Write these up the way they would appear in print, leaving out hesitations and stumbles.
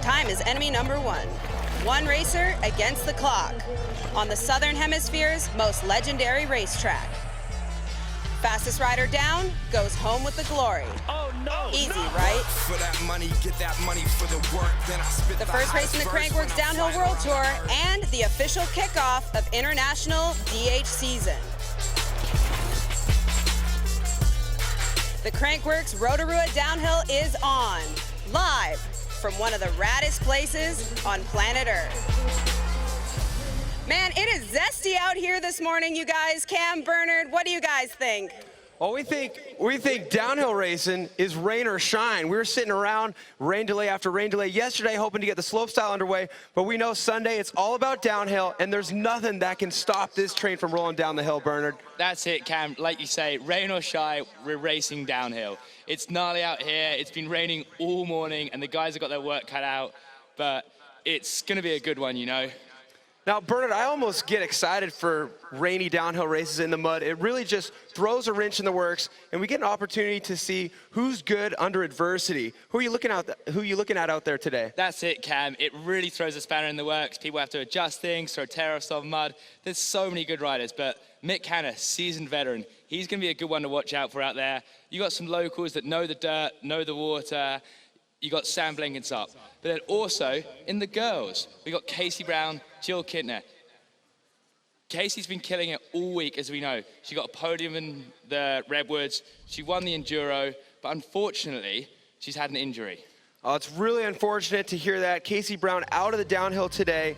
Time is enemy number one. One racer against the clock on the Southern Hemisphere's most legendary racetrack. Fastest rider down goes home with the glory. Oh no! Easy, no. right? For that money, get that money for the work, then I spit The first race in the Crankworx Downhill World Tour and the official kickoff of International DH season. The Crankworx Rotorua Downhill is on, live from one of the raddest places on planet Earth. Man, it is zesty out here this morning, you guys. Cam, Bernard, what do you guys think? Well, we think downhill racing is rain or shine. We were sitting around rain delay after rain delay yesterday hoping to get the slopestyle underway, but we know Sunday it's all about downhill, and there's nothing that can stop this train from rolling down the hill, Bernard. That's it, Cam. Like you say, rain or shine, we're racing downhill. It's gnarly out here. It's been raining all morning, and the guys have got their work cut out, but it's going to be a good one, you know. Now, Bernard, I almost get excited for rainy downhill races in the mud. It really just throws a wrench in the works, and we get an opportunity to see who's good under adversity. Who are you looking at out there today? That's it, Cam. It really throws a spanner in the works. People have to adjust things, throw tear-offs on mud. There's so many good riders, but Mick Hanna, seasoned veteran, he's going to be a good one to watch out for out there. You got some locals that know the dirt, know the water. You got Sam Blenkinsop. But then also, in the girls, we got Casey Brown, Jill Kintner. Casey's been killing it all week, as we know. She got a podium in the Redwoods. She won the Enduro, but unfortunately, she's had an injury. Oh, it's really unfortunate to hear that. Casey Brown out of the downhill today.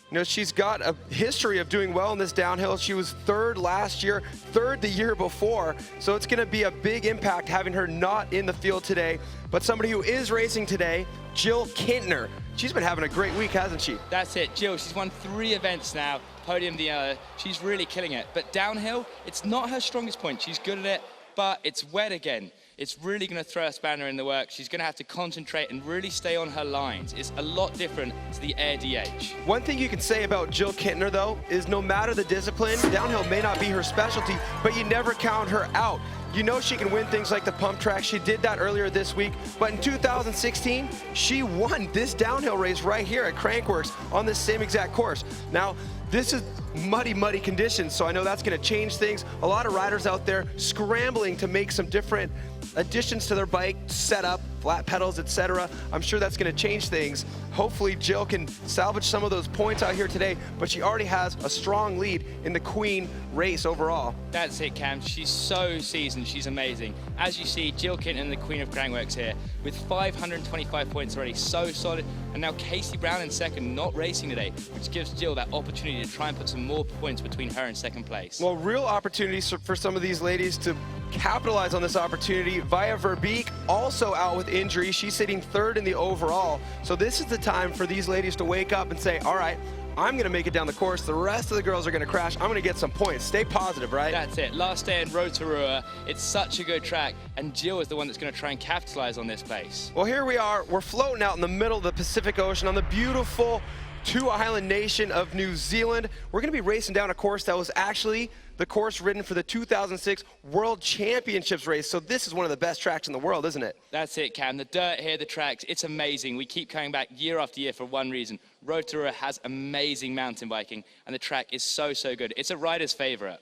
You know, she's got a history of doing well in this downhill. She was third last year, third the year before. So it's going to be a big impact having her not in the field today. But somebody who is racing today, Jill Kintner. She's been having a great week, hasn't she? That's it, Jill. She's won 3 events now, podium the other. She's really killing it. But downhill, it's not her strongest point. She's good at it, but it's wet again. It's really going to throw a spanner in the works. She's going to have to concentrate and really stay on her lines. It's a lot different to the air DH. One thing you can say about Jill Kintner, though, is no matter the discipline, downhill may not be her specialty, but you never count her out. You know she can win things like the pump track. She did that earlier this week, but in 2016, she won this downhill race right here at Crankworx on this same exact course. Now, this is muddy, muddy conditions, so I know that's going to change things. A lot of riders out there scrambling to make some different additions to their bike, setup, flat pedals, etc. I'm sure that's going to change things. Hopefully Jill can salvage some of those points out here today, but she already has a strong lead in the Queen race overall. That's it, Cam. She's so seasoned. She's amazing. As you see, Jill Kintner, the Queen of Crankworx here, with 525 points already, so solid. And now Casey Brown in second, not racing today, which gives Jill that opportunity to try and put some more points between her and second place. Well, real opportunities for some of these ladies to capitalize on this opportunity. Via Verbeek also out with injury. She's sitting third in the overall. So this is the time for these ladies to wake up and say, all right, I'm going to make it down the course. The rest of the girls are going to crash. I'm going to get some points. Stay positive, right? That's it. Last day in Rotorua. It's such a good track, and Jill is the one that's going to try and capitalize on this pace. Well, here we are. We're floating out in the middle of the Pacific Ocean on the beautiful two-island nation of New Zealand. We're going to be racing down a course that was actually the course ridden for the 2006 World Championships race. So this is one of the best tracks in the world, isn't it? That's it, Cam. The dirt here, the tracks, it's amazing. We keep coming back year after year for one reason. Rotorua has amazing mountain biking, and the track is so, so good. It's a rider's favorite.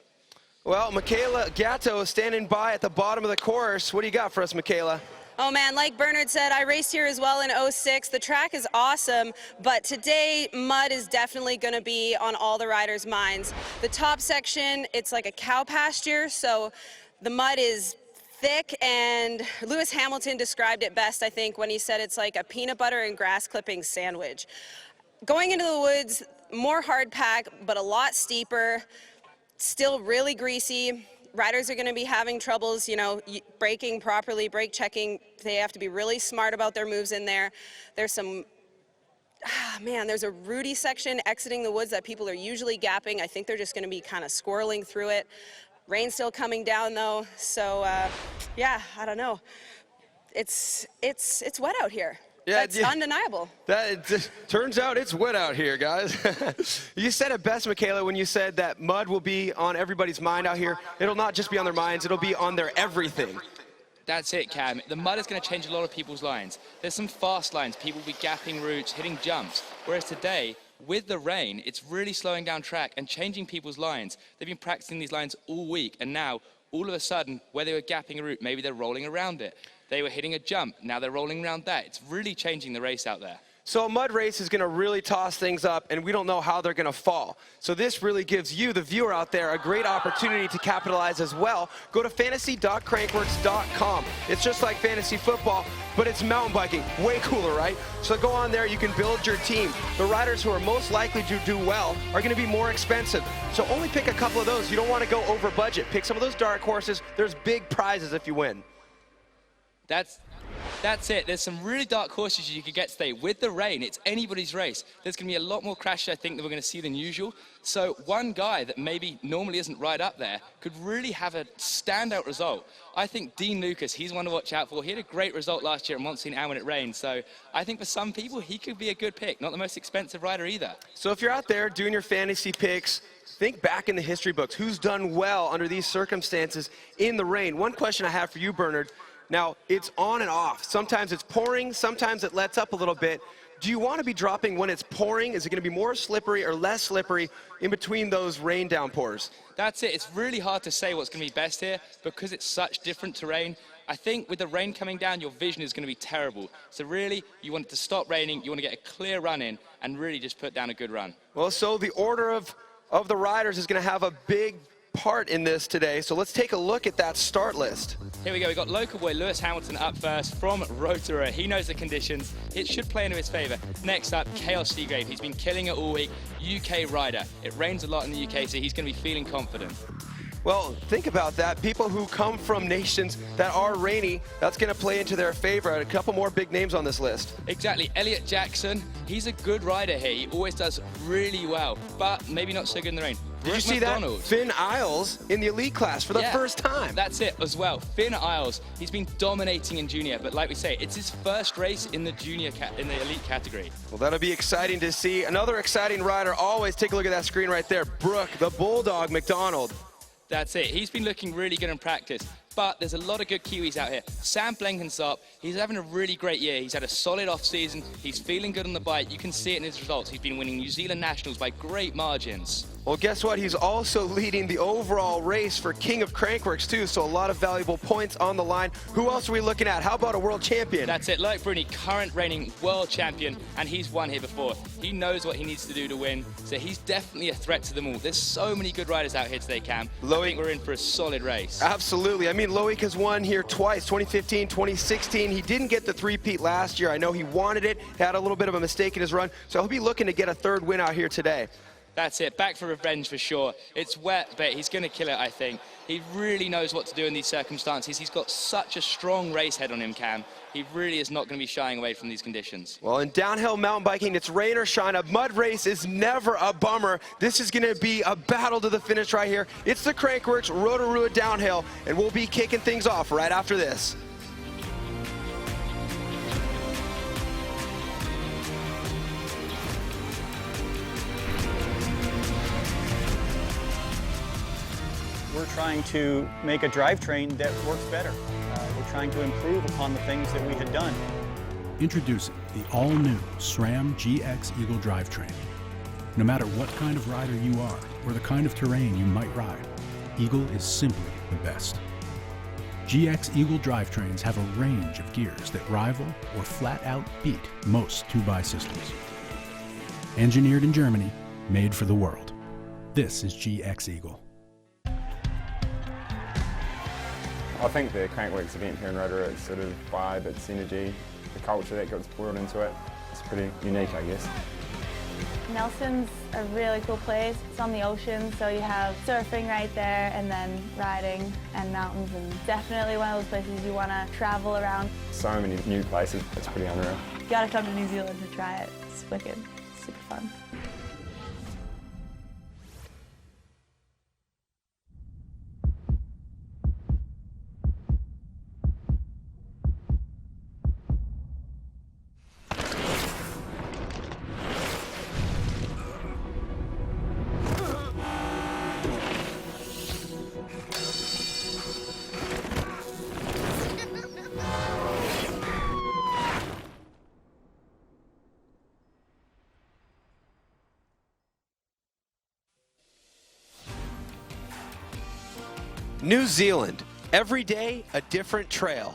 Well, Michaela Gatto is standing by at the bottom of the course. What do you got for us, Michaela? Oh man, like Bernard said, I raced here as well in '06. The track is awesome, but today mud is definitely going to be on all the riders' minds. The top section, it's like a cow pasture, so the mud is thick, and Lewis Hamilton described it best, I think, when he said it's like a peanut butter and grass clippings sandwich. Going into the woods, more hard pack, but a lot steeper, still really greasy. Riders are going to be having troubles, you know, braking properly, brake checking. They have to be really smart about their moves in there. There's some, there's a rooty section exiting the woods that people are usually gapping. I think they're just going to be kind of squirreling through it. Rain's still coming down though, so yeah, I don't know. It's wet out here. Yeah, That's undeniable. It turns out it's wet out here, guys. You said it best, Michaela, when you said that mud will be on everybody's mind out here. It'll not just be on their minds, it'll be on their everything. That's it, Cam. The mud is going to change a lot of people's lines. There's some fast lines. People will be gapping routes, hitting jumps. Whereas today, with the rain, it's really slowing down track and changing people's lines. They've been practicing these lines all week, and now, all of a sudden, where they were gapping a route, maybe they're rolling around it. They were hitting a jump, now they're rolling around that. It's really changing the race out there. So a mud race is going to really toss things up, and we don't know how they're going to fall. So this really gives you, the viewer out there, a great opportunity to capitalize as well. Go to fantasy.crankworx.com. It's just like fantasy football, but it's mountain biking. Way cooler, right? So go on there, you can build your team. The riders who are most likely to do well are going to be more expensive. So only pick a couple of those. You don't want to go over budget. Pick some of those dark horses. There's big prizes if you win. That's it. There's some really dark horses you could get today. With the rain, it's anybody's race. There's going to be a lot more crashes, I think, that we're going to see than usual. So one guy that maybe normally isn't right up there could really have a standout result. I think Dean Lucas, he's one to watch out for. He had a great result last year at Mont St. Anne when it rained. So I think for some people, he could be a good pick. Not the most expensive rider either. So if you're out there doing your fantasy picks, think back in the history books. Who's done well under these circumstances in the rain? One question I have for you, Bernard. Now, it's on and off. Sometimes it's pouring, sometimes it lets up a little bit. Do you want to be dropping when it's pouring? Is it going to be more slippery or less slippery in between those rain downpours? That's it. It's really hard to say what's going to be best here because it's such different terrain. I think with the rain coming down, your vision is going to be terrible. So really, you want it to stop raining, you want to get a clear run in, and really just put down a good run. Well, so the order of the riders is going to have a big part in this today. So let's take a look at that start list. Here we go. We've got local boy Lewis Hamilton up first from Rotorua. He knows the conditions. It should play into his favour. Next up, Chaos Seagrave. He's been killing it all week. UK rider. It rains a lot in the UK, so he's going to be feeling confident. Well, think about that. People who come from nations that are rainy, that's going to play into their favor. A couple more big names on this list. Exactly. Elliot Jackson, he's a good rider here. He always does really well, but maybe not so good in the rain. Did you see that? Finn Isles in the elite class for the first time. That's it as well. Finn Isles, he's been dominating in junior, but like we say, it's his first race in the in the elite category. Well, that'll be exciting to see. Another exciting rider always. Take a look at that screen right there. Brooke, the Bulldog McDonald. That's it. He's been looking really good in practice. But there's a lot of good Kiwis out here. Sam Blenkinsop, he's having a really great year. He's had a solid off-season. He's feeling good on the bike. You can see it in his results. He's been winning New Zealand Nationals by great margins. Well, guess what? He's also leading the overall race for King of Crankworx, too, so a lot of valuable points on the line. Who else are we looking at? How about a world champion? That's it. Loic Bruni, current reigning world champion, and he's won here before. He knows what he needs to do to win, so he's definitely a threat to them all. There's so many good riders out here today, Cam. I think we're in for a solid race. Absolutely. I mean, Loic has won here twice, 2015, 2016. He didn't get the three-peat last year. I know he wanted it, had a little bit of a mistake in his run, so he'll be looking to get a third win out here today. That's it, back for revenge for sure. It's wet, but he's going to kill it, I think. He really knows what to do in these circumstances. He's got such a strong race head on him, Cam. He really is not going to be shying away from these conditions. Well, in downhill mountain biking, it's rain or shine. A mud race is never a bummer. This is going to be a battle to the finish right here. It's the Crankworx Rotorua Downhill, and we'll be kicking things off right after this. We're trying to make a drivetrain that works better. We're trying to improve upon the things that we had done. Introducing the all-new SRAM GX Eagle drivetrain. No matter what kind of rider you are or the kind of terrain you might ride, Eagle is simply the best. GX Eagle drivetrains have a range of gears that rival or flat out beat most 2x systems. Engineered in Germany, made for the world. This is GX Eagle. I think the Crankworx event here in Rotorua, its sort of vibe, its energy, the culture that gets poured into it, it's pretty unique, I guess. Nelson's a really cool place. It's on the ocean, so you have surfing right there and then riding and mountains, and definitely one of those places you want to travel around. So many new places, it's pretty unreal. You gotta come to New Zealand to try it. It's wicked, super fun. New Zealand, every day a different trail.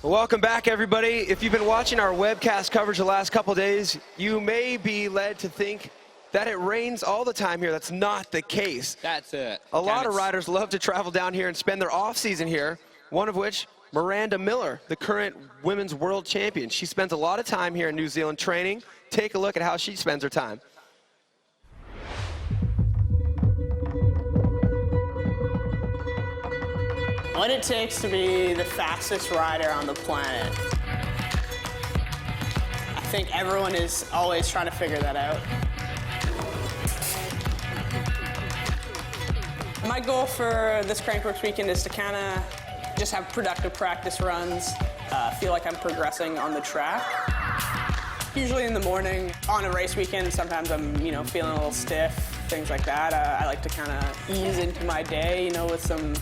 Welcome back, everybody. If you've been watching our webcast coverage the last couple days, you may be led to think that it rains all the time here. That's not the case. That's it. A lot of riders love to travel down here and spend their off season here, one of which, Miranda Miller, the current women's world champion. She spends a lot of time here in New Zealand training. Take a look at how she spends her time. What it takes to be the fastest rider on the planet. I think everyone is always trying to figure that out. My goal for this Crankworx weekend is to kind of just have productive practice runs, feel like I'm progressing on the track. Usually in the morning, on a race weekend, sometimes I'm, feeling a little stiff, things like that. I like to kind of ease into my day, with some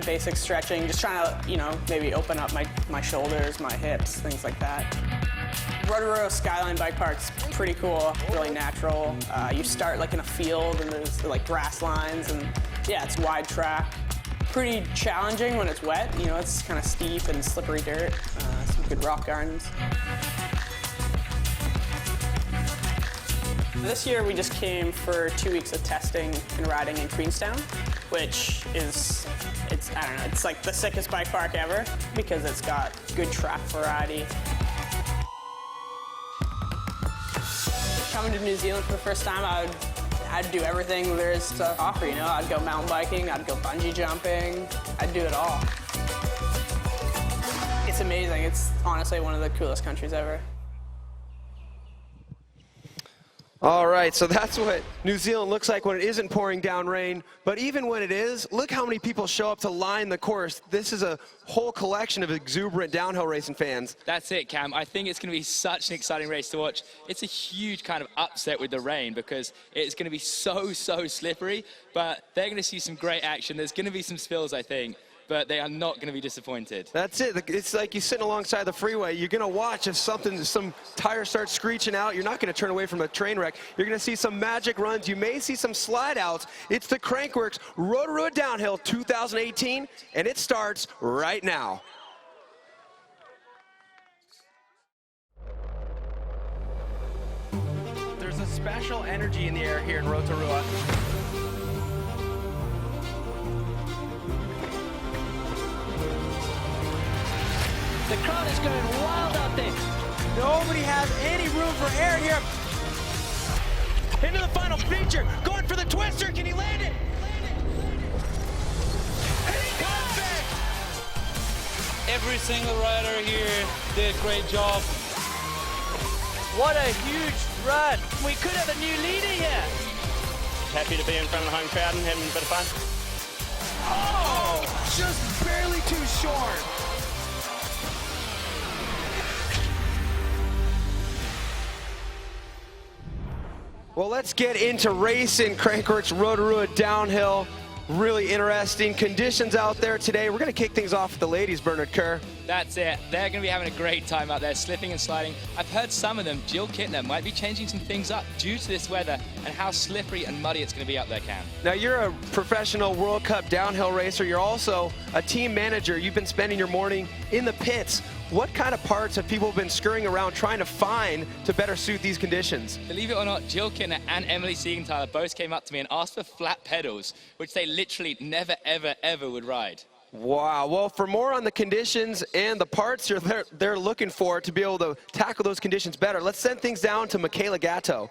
basic stretching, just trying to, maybe open up my shoulders, my hips, things like that. Rotorua Skyline Bike Park's pretty cool, really natural. You start in a field and there's grass lines and yeah, it's wide track. Pretty challenging when it's wet, it's kind of steep and slippery dirt, some good rock gardens. This year we just came for 2 weeks of testing and riding in Queenstown, which is, it's like the sickest bike park ever because it's got good track variety. Coming to New Zealand for the first time, I'd do everything there is to offer, I'd go mountain biking, I'd go bungee jumping, I'd do it all. It's amazing. It's honestly one of the coolest countries ever. All right, so that's what New Zealand looks like when it isn't pouring down rain. But even when it is, look how many people show up to line the course. This is a whole collection of exuberant downhill racing fans. That's it, Cam. I think it's going to be such an exciting race to watch. It's a huge kind of upset with the rain because it's going to be so slippery, but they're going to see some great action. There's going to be some spills, I think, but they are not going to be disappointed. That's it. It's like you're sitting alongside the freeway. You're going to watch if some tire starts screeching out. You're not going to turn away from a train wreck. You're going to see some magic runs. You may see some slide outs. It's the Crankworx Rotorua Downhill 2018, and it starts right now. There's a special energy in the air here in Rotorua. The crowd is going wild out there. Nobody has any room for air here. Into the final feature, going for the twister. Can he land it? Perfect! Every single rider here did a great job. What a huge run. We could have a new leader here. Happy to be in front of the home crowd and having a bit of fun. Oh, just barely too short. Well, let's get into racing Crankworx Rotorua Downhill. Really interesting conditions out there today. We're going to kick things off with the ladies, Bernard Kerr. That's it. They're going to be having a great time out there, slipping and sliding. I've heard some of them, Jill Kittner, might be changing some things up due to this weather and how slippery and muddy it's going to be out there, Cam. Now, you're a professional World Cup downhill racer. You're also a team manager. You've been spending your morning in the pits. What kind of parts have people been scurrying around trying to find to better suit these conditions? Believe it or not, Jill Kittner and Emily Siegenthaler both came up to me and asked for flat pedals, which they literally never, ever would ride. Wow. Well, for more on the conditions and the parts they're looking for to be able to tackle those conditions better, let's send things down to Michaela Gatto.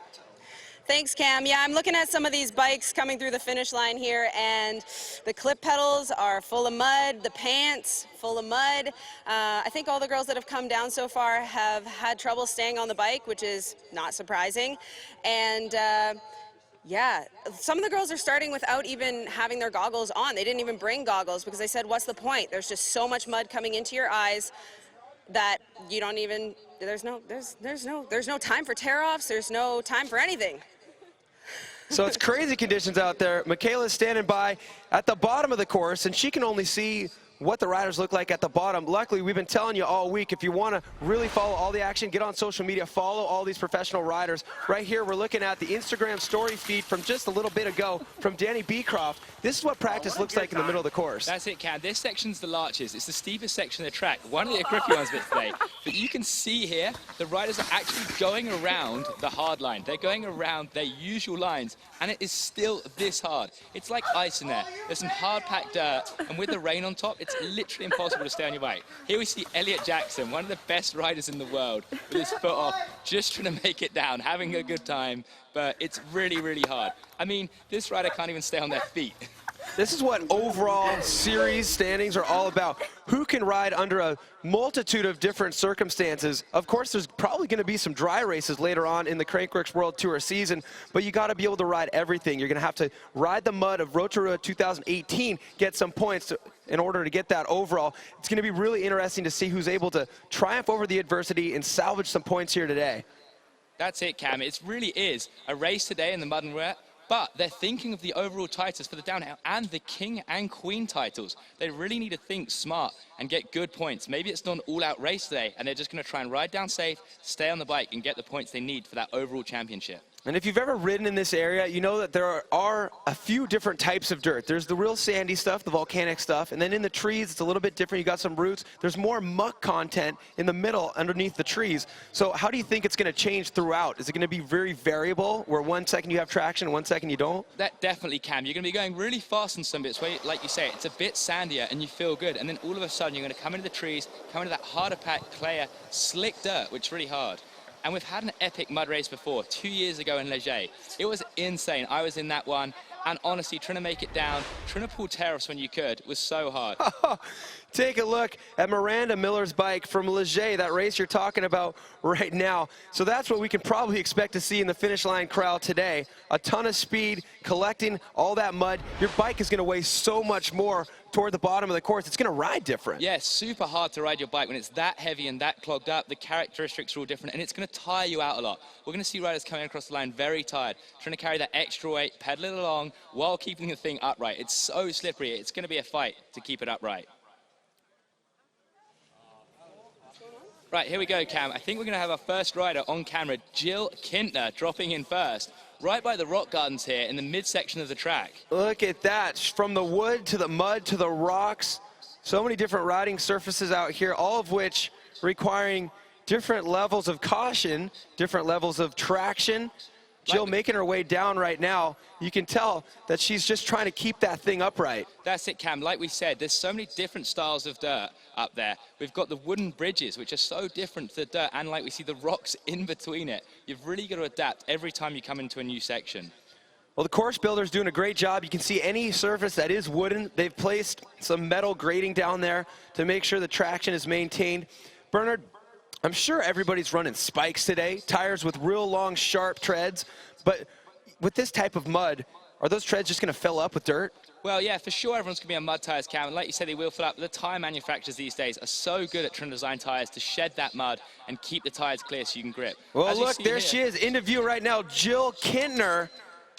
Thanks, Cam. Yeah, I'm looking at some of these bikes coming through the finish line here, and the clip pedals are full of mud, the pants full of mud. I think all the girls that have come down so far have had trouble staying on the bike, which is not surprising. And yeah, some of the girls are starting without even having their goggles on. They didn't even bring goggles because they said, what's the point? There's just so much mud coming into your eyes that you don't even, there's no time for tear-offs, there's no time for anything. So it's crazy conditions out there. Michaela's standing by at the bottom of the course, and she can only see what the riders look like at the bottom. Luckily, we've been telling you all week, if you want to really follow all the action, get on social media, follow all these professional riders. Right here, we're looking at the Instagram story feed from just a little bit ago from Danny Beecroft. This is what practice looks like in the middle of the course. That's it, Cam. This section's the Larches. It's the steepest section of the track. One of the grippy ones of it today. But you can see here, the riders are actually going around the hard line. They're going around their usual lines, and it is still this hard. It's like ice in there. There's some hard-packed dirt, and with the rain on top, it's literally impossible to stay on your bike. Here we see Elliot Jackson, one of the best riders in the world, with his foot off, just trying to make it down, having a good time, but it's really, really hard. I mean, this rider can't even stay on their feet. This is what overall series standings are all about. Who can ride under a multitude of different circumstances? Of course, there's probably going to be some dry races later on in the Crankworx World Tour season, but you got to be able to ride everything. You're going to have to ride the mud of Rotorua 2018, get some points in order to get that overall. It's going to be really interesting to see who's able to triumph over the adversity and salvage some points here today. That's it, Cam. It really is a race today in the mud and wet. But they're thinking of the overall titles for the downhill and the King and Queen titles. They really need to think smart and get good points. Maybe it's not an all-out race today, and they're just going to try and ride down safe, stay on the bike, and get the points they need for that overall championship. And if you've ever ridden in this area, you know that there are a few different types of dirt. There's the real sandy stuff, the volcanic stuff, and then in the trees, it's a little bit different. You got some roots. There's more muck content in the middle underneath the trees. So how do you think it's going to change throughout? Is it going to be very variable, where 1 second you have traction and 1 second you don't? That definitely can. You're going to be going really fast in some bits where, like you say, it's a bit sandier and you feel good. And then all of a sudden, you're going to come into the trees, come into that harder packed, clayer, slick dirt, which is really hard. And we've had an epic mud race before, 2 years ago in Leger. It was insane. I was in that one, and honestly, trying to make it down, trying to pull tear-offs when you could, was so hard. Take a look at Miranda Miller's bike from Leger, that race you're talking about right now. So that's what we can probably expect to see in the finish line crowd today. A ton of speed, collecting all that mud. Your bike is going to weigh so much more toward the bottom of the course. It's going to ride different. Yeah, super hard to ride your bike when it's that heavy and that clogged up. The characteristics are all different, and it's going to tire you out a lot. We're going to see riders coming across the line very tired, trying to carry that extra weight, pedal it along while keeping the thing upright. It's so slippery. It's going to be a fight to keep it upright. Right, here we go, Cam. I think we're going to have our first rider on camera, Jill Kintner, dropping in first, right by the rock gardens here in the midsection of the track. Look at that, from the wood to the mud to the rocks. So many different riding surfaces out here, all of which requiring different levels of caution, different levels of traction. Jill making her way down right now. You can tell that she's just trying to keep that thing upright. That's it, Cam. Like we said, there's so many different styles of dirt up there. We've got the wooden bridges, which are so different to the dirt, and like we see the rocks in between it. You've really got to adapt every time you come into a new section. Well, the course builder's doing a great job. You can see any surface that is wooden. They've placed some metal grating down there to make sure the traction is maintained. Bernard, I'm sure everybody's running spikes today, tires with real long, sharp treads, but with this type of mud, are those treads just going to fill up with dirt? Well, yeah, for sure everyone's going to be on mud tires, Cam, and like you said, they will fill up. The tire manufacturers these days are so good at trying to design tires to shed that mud and keep the tires clear so you can grip. Well, look, there she is, into view right now, Jill Kintner.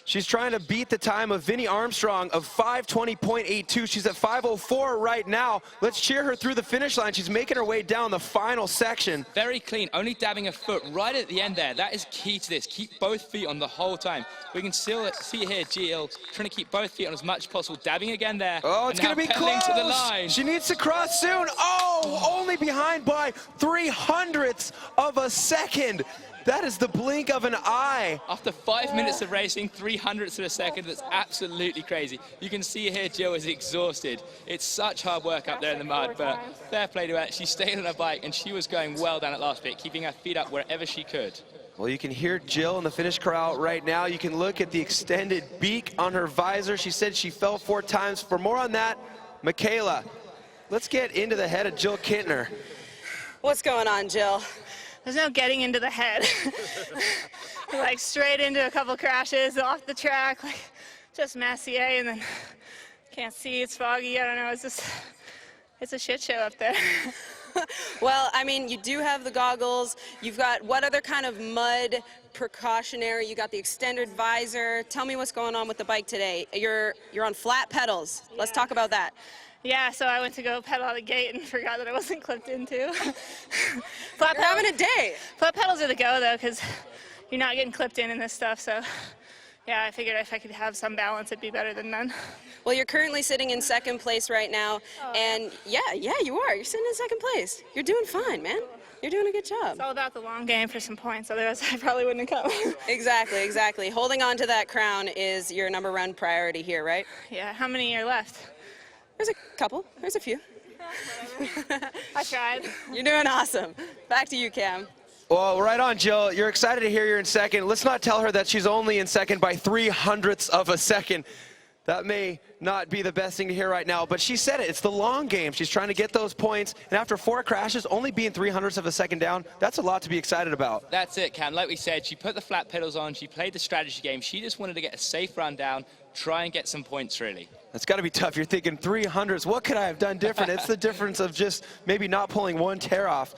She's trying to beat the time of Vinnie Armstrong of 5:20.82. She's at 5:04 right now. Let's cheer her through the finish line. She's making her way down the final section. Very clean, only dabbing a foot right at the end there. That is key to this. Keep both feet on the whole time. We can still see here Jill trying to keep both feet on as much as possible. Dabbing again there. Oh, it's going to be close. To the line. She needs to cross soon. Oh, only behind by 0.03 of a second. That is the blink of an eye. After 5 minutes of racing, 0.03 of a second, that's absolutely crazy. You can see here Jill is exhausted. It's such hard work up there in the mud, but fair play to her. She stayed on her bike, and she was going well down at last bit, keeping her feet up wherever she could. Well, you can hear Jill in the finish crowd right now. You can look at the extended beak on her visor. She said she fell 4 times. For more on that, Michaela, let's get into the head of Jill Kintner. What's going on, Jill? There's no getting into the head. Like straight into a couple crashes off the track, like just Messier, and then can't see, it's foggy, I don't know, it's a shit show up there. Well, I mean, you do have the goggles. You've got what other kind of mud precautionary. You got the extended visor. Tell me what's going on with the bike today. You're on flat pedals. Let's talk about that. Yeah, so I went to go pedal out the gate and forgot that I wasn't clipped into. You're having a day. Flat pedals are the go, though, because you're not getting clipped in this stuff, so yeah, I figured if I could have some balance, it'd be better than none. Well, you're currently sitting in second place right now, and yeah, you are. You're sitting in second place. You're doing fine, man. You're doing a good job. It's all about the long game for some points, otherwise I probably wouldn't have come. Exactly. Holding on to that crown is your number one priority here, right? Yeah, how many are left? There's a couple. There's a few. I tried. You're doing awesome. Back to you, Cam. Well, right on, Jill. You're excited to hear you're in second. Let's not tell her that she's only in second by 0.03 of a second. That may not be the best thing to hear right now, but she said it. It's the long game. She's trying to get those points, and after 4 crashes, only being 0.03 of a second down, that's a lot to be excited about. That's it, Cam. Like we said, she put the flat pedals on. She played the strategy game. She just wanted to get a safe run down, try and get some points, really. That's got to be tough. You're thinking 300s. What could I have done different? It's the difference of just maybe not pulling one tear off.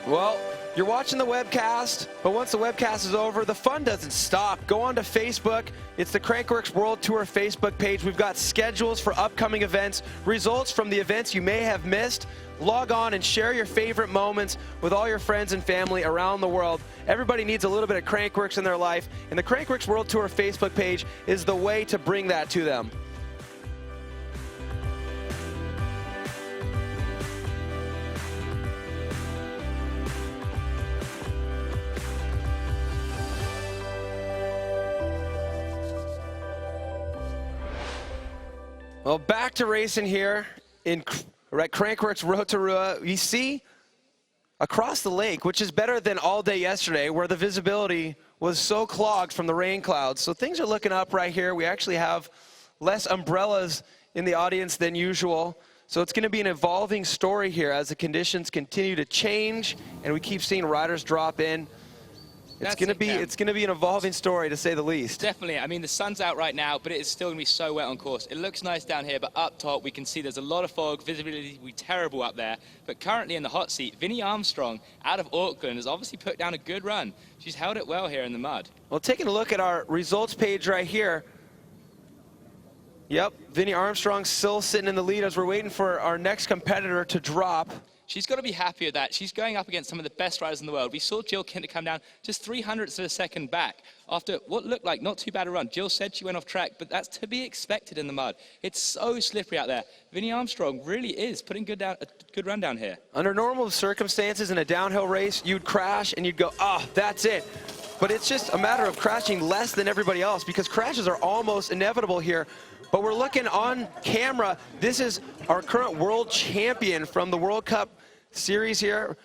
Well, you're watching the webcast, but once the webcast is over, the fun doesn't stop. Go on to Facebook. It's the Crankworx World Tour Facebook page. We've got schedules for upcoming events, results from the events you may have missed. Log on and share your favorite moments with all your friends and family around the world. Everybody needs a little bit of Crankworx in their life, and the Crankworx World Tour Facebook page is the way to bring that to them. Well, back to racing here at Crankworx Rotorua. You see across the lake, which is better than all day yesterday, where the visibility was so clogged from the rain clouds. So things are looking up right here. We actually have less umbrellas in the audience than usual. So it's going to be an evolving story here as the conditions continue to change and we keep seeing riders drop in. It's going to be an evolving story, to say the least. Definitely. I mean, the sun's out right now, but it is still going to be so wet on course. It looks nice down here, but up top we can see there's a lot of fog. Visibility will be terrible up there. But currently in the hot seat, Vinnie Armstrong out of Auckland has obviously put down a good run. She's held it well here in the mud. Well, taking a look at our results page right here. Yep, Vinnie Armstrong still sitting in the lead as we're waiting for our next competitor to drop. She's got to be happy with that. She's going up against some of the best riders in the world. We saw Jill Kinter come down just 0.03 of a second back after what looked like not too bad a run. Jill said she went off track, but that's to be expected in the mud. It's so slippery out there. Vinnie Armstrong really is putting a good run down here. Under normal circumstances in a downhill race, you'd crash and you'd go, oh, that's it. But it's just a matter of crashing less than everybody else because crashes are almost inevitable here. But we're looking on camera. This is our current world champion from the World Cup series here.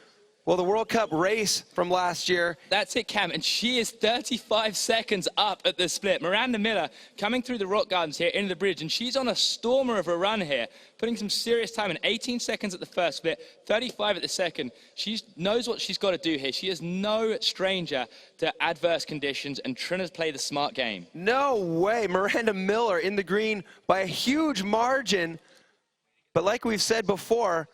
Well, the World Cup race from last year. That's it, Cam, and she is 35 seconds up at the split. Miranda Miller coming through the rock gardens here into the bridge, and she's on a stormer of a run here, putting some serious time in. 18 seconds at the first split, 35 at the second. She knows what she's got to do here. She is no stranger to adverse conditions and trying to play the smart game. No way. Miranda Miller in the green by a huge margin. But like we've said before,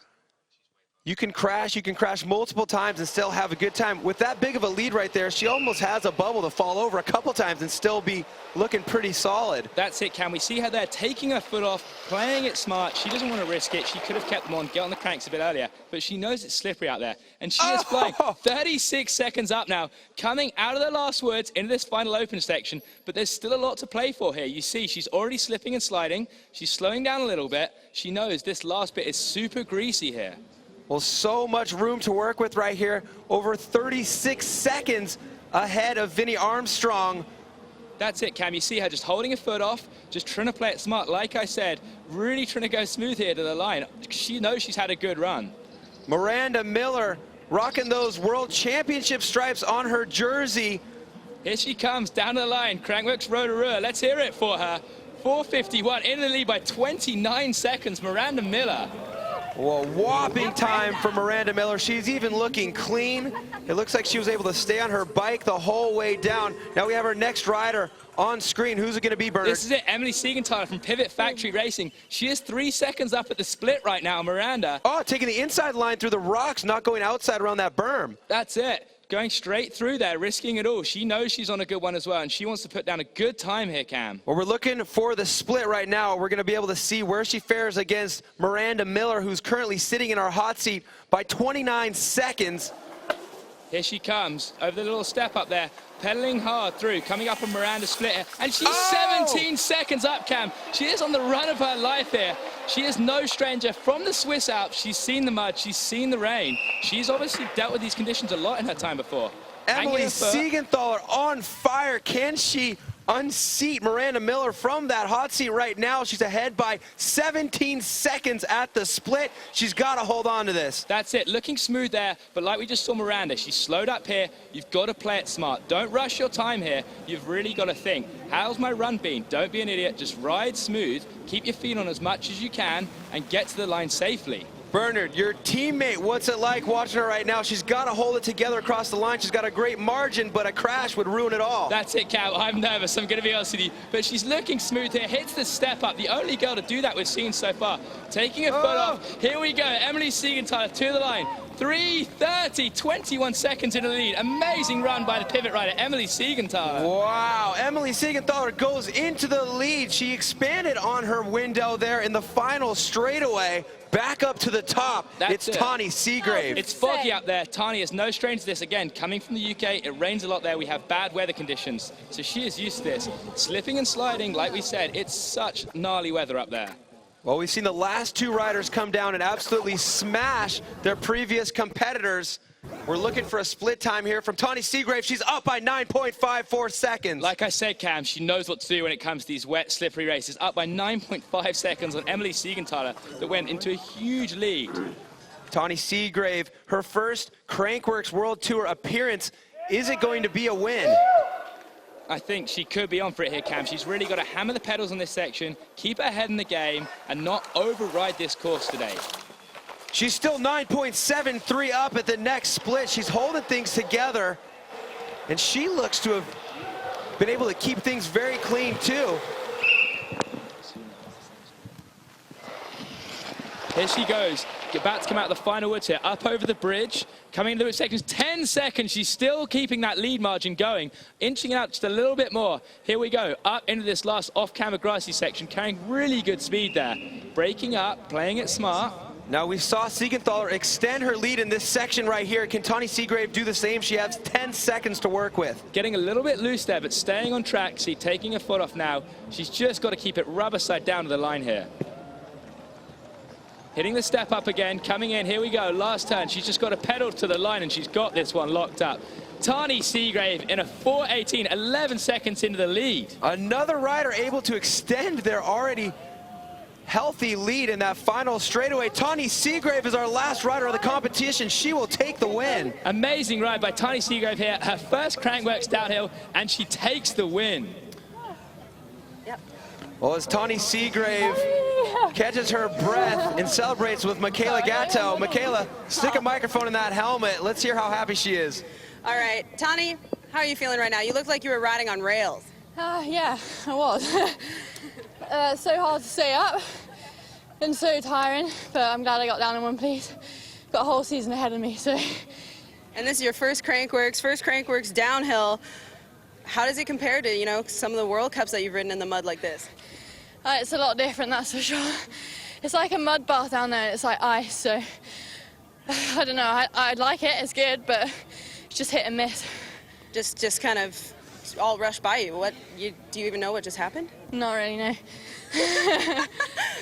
you can crash multiple times and still have a good time. With that big of a lead right there, she almost has a bubble to fall over a couple times and still be looking pretty solid. That's it, Cam. We see her there taking her foot off, playing it smart. She doesn't want to risk it. She could have kept them on, get on the cranks a bit earlier, but she knows it's slippery out there. And she is flying 36 seconds up now, coming out of the last woods into this final open section, but there's still a lot to play for here. You see, she's already slipping and sliding. She's slowing down a little bit. She knows this last bit is super greasy here. Well, so much room to work with right here. Over 36 seconds ahead of Vinnie Armstrong. That's it, Cam. You see her just holding her foot off, just trying to play it smart. Like I said, really trying to go smooth here to the line. She knows she's had a good run. Miranda Miller rocking those World Championship stripes on her jersey. Here she comes down the line. Crankworx Rotorua. Let's hear it for her. 4:51 in the lead by 29 seconds. Miranda Miller. Well, whopping time for Miranda Miller. She's even looking clean. It looks like she was able to stay on her bike the whole way down. Now we have our next rider on screen. Who's it going to be, Bernard? This is it, Emily Siegenthaler from Pivot Factory Racing. She is 3 seconds up at the split right now, Miranda. Oh, taking the inside line through the rocks, not going outside around that berm. That's it. Going straight through there, risking it all. She knows she's on a good one as well, and she wants to put down a good time here, Cam. Well, we're looking for the split right now. We're going to be able to see where she fares against Miranda Miller, who's currently sitting in our hot seat by 29 seconds. Here she comes, over the little step up there, pedaling hard through, coming up on Miranda split here, and she's 17 seconds up, Cam. She is on the run of her life here. She is no stranger. From the Swiss Alps, she's seen the mud, she's seen the rain. She's obviously dealt with these conditions a lot in her time before. Emily Siegenthaler on fire. Can she unseat Miranda Miller from that hot seat right now? She's ahead by 17 seconds at the split. She's got to hold on to this. That's it, looking smooth there, but like we just saw Miranda, she's slowed up here. You've got to play it smart. Don't rush your time here. You've really got to think, how's my run been? Don't be an idiot, just ride smooth, keep your feet on as much as you can, and get to the line safely. Bernard, your teammate, what's it like watching her right now? She's got to hold it together across the line. She's got a great margin, but a crash would ruin it all. That's it, Cal. I'm nervous, I'm going to be honest with you. But she's looking smooth here, hits the step up. The only girl to do that we've seen so far. Taking her foot off. Here we go. Emily Siegenthaler to the line. 3:30, 21 seconds into the lead. Amazing run by the pivot rider, Emily Siegenthaler. Wow, Emily Siegenthaler goes into the lead. She expanded on her window there in the final straightaway. Back up to the top. It's Tani Seagrave. It's foggy up there. Tani is no stranger to this. Again, coming from the UK, it rains a lot there. We have bad weather conditions. So she is used to this. Slipping and sliding, like we said, it's such gnarly weather up there. Well, we've seen the last two riders come down and absolutely smash their previous competitors. We're looking for a split time here from Tani Seagrave. She's up by 9.54 seconds. Like I said, Cam, she knows what to do when it comes to these wet, slippery races. Up by 9.5 seconds on Emily Siegenthaler that went into a huge lead. Tani Seagrave, her first Crankworx World Tour appearance. Is it going to be a win? I think she could be on for it here, Cam. She's really got to hammer the pedals on this section, keep her head in the game, and not override this course today. She's still 9.73 up at the next split. She's holding things together, and she looks to have been able to keep things very clean, too. Here she goes. About to come out the final woods here. Up over the bridge. Coming into the seconds. 10 seconds. She's still keeping that lead margin going. Inching it out just a little bit more. Here we go. Up into this last off-camera grassy section. Carrying really good speed there. Breaking up. Playing it smart. Now we saw Siegenthaler extend her lead in this section right here. Can Tani Seagrave do the same? She has 10 seconds to work with. Getting a little bit loose there, but staying on track. See, taking her foot off now. She's just got to keep it rubber side down to the line here. Hitting the step up again, coming in, here we go, last turn. She's just got to pedal to the line and she's got this one locked up. Tani Seagrave in a 4:18, 11 seconds into the lead. Another rider able to extend their already healthy lead in that final straightaway. Tani Seagrave is our last rider of the competition. She will take the win. Amazing ride by Tani Seagrave here, her first Crankworx downhill, and she takes the win. Well, as Tani Seagrave catches her breath and celebrates with Michaela Gatto. Michaela, stick a microphone in that helmet. Let's hear how happy she is. All right, Tani, how are you feeling right now? You look like you were riding on rails. Yeah, I was. So hard to stay up and so tiring, but I'm glad I got down in one piece. Got a whole season ahead of me, so. And this is your first Crankworx downhill. How does it compare to, you know, some of the World Cups that you've ridden in the mud like this? It's a lot different, that's for sure. It's like a mud bath down there, it's like ice, so I don't know, I like it, it's good, but it's just hit and miss. Just kind of all rushed by you. Do you even know what just happened? Not really, no.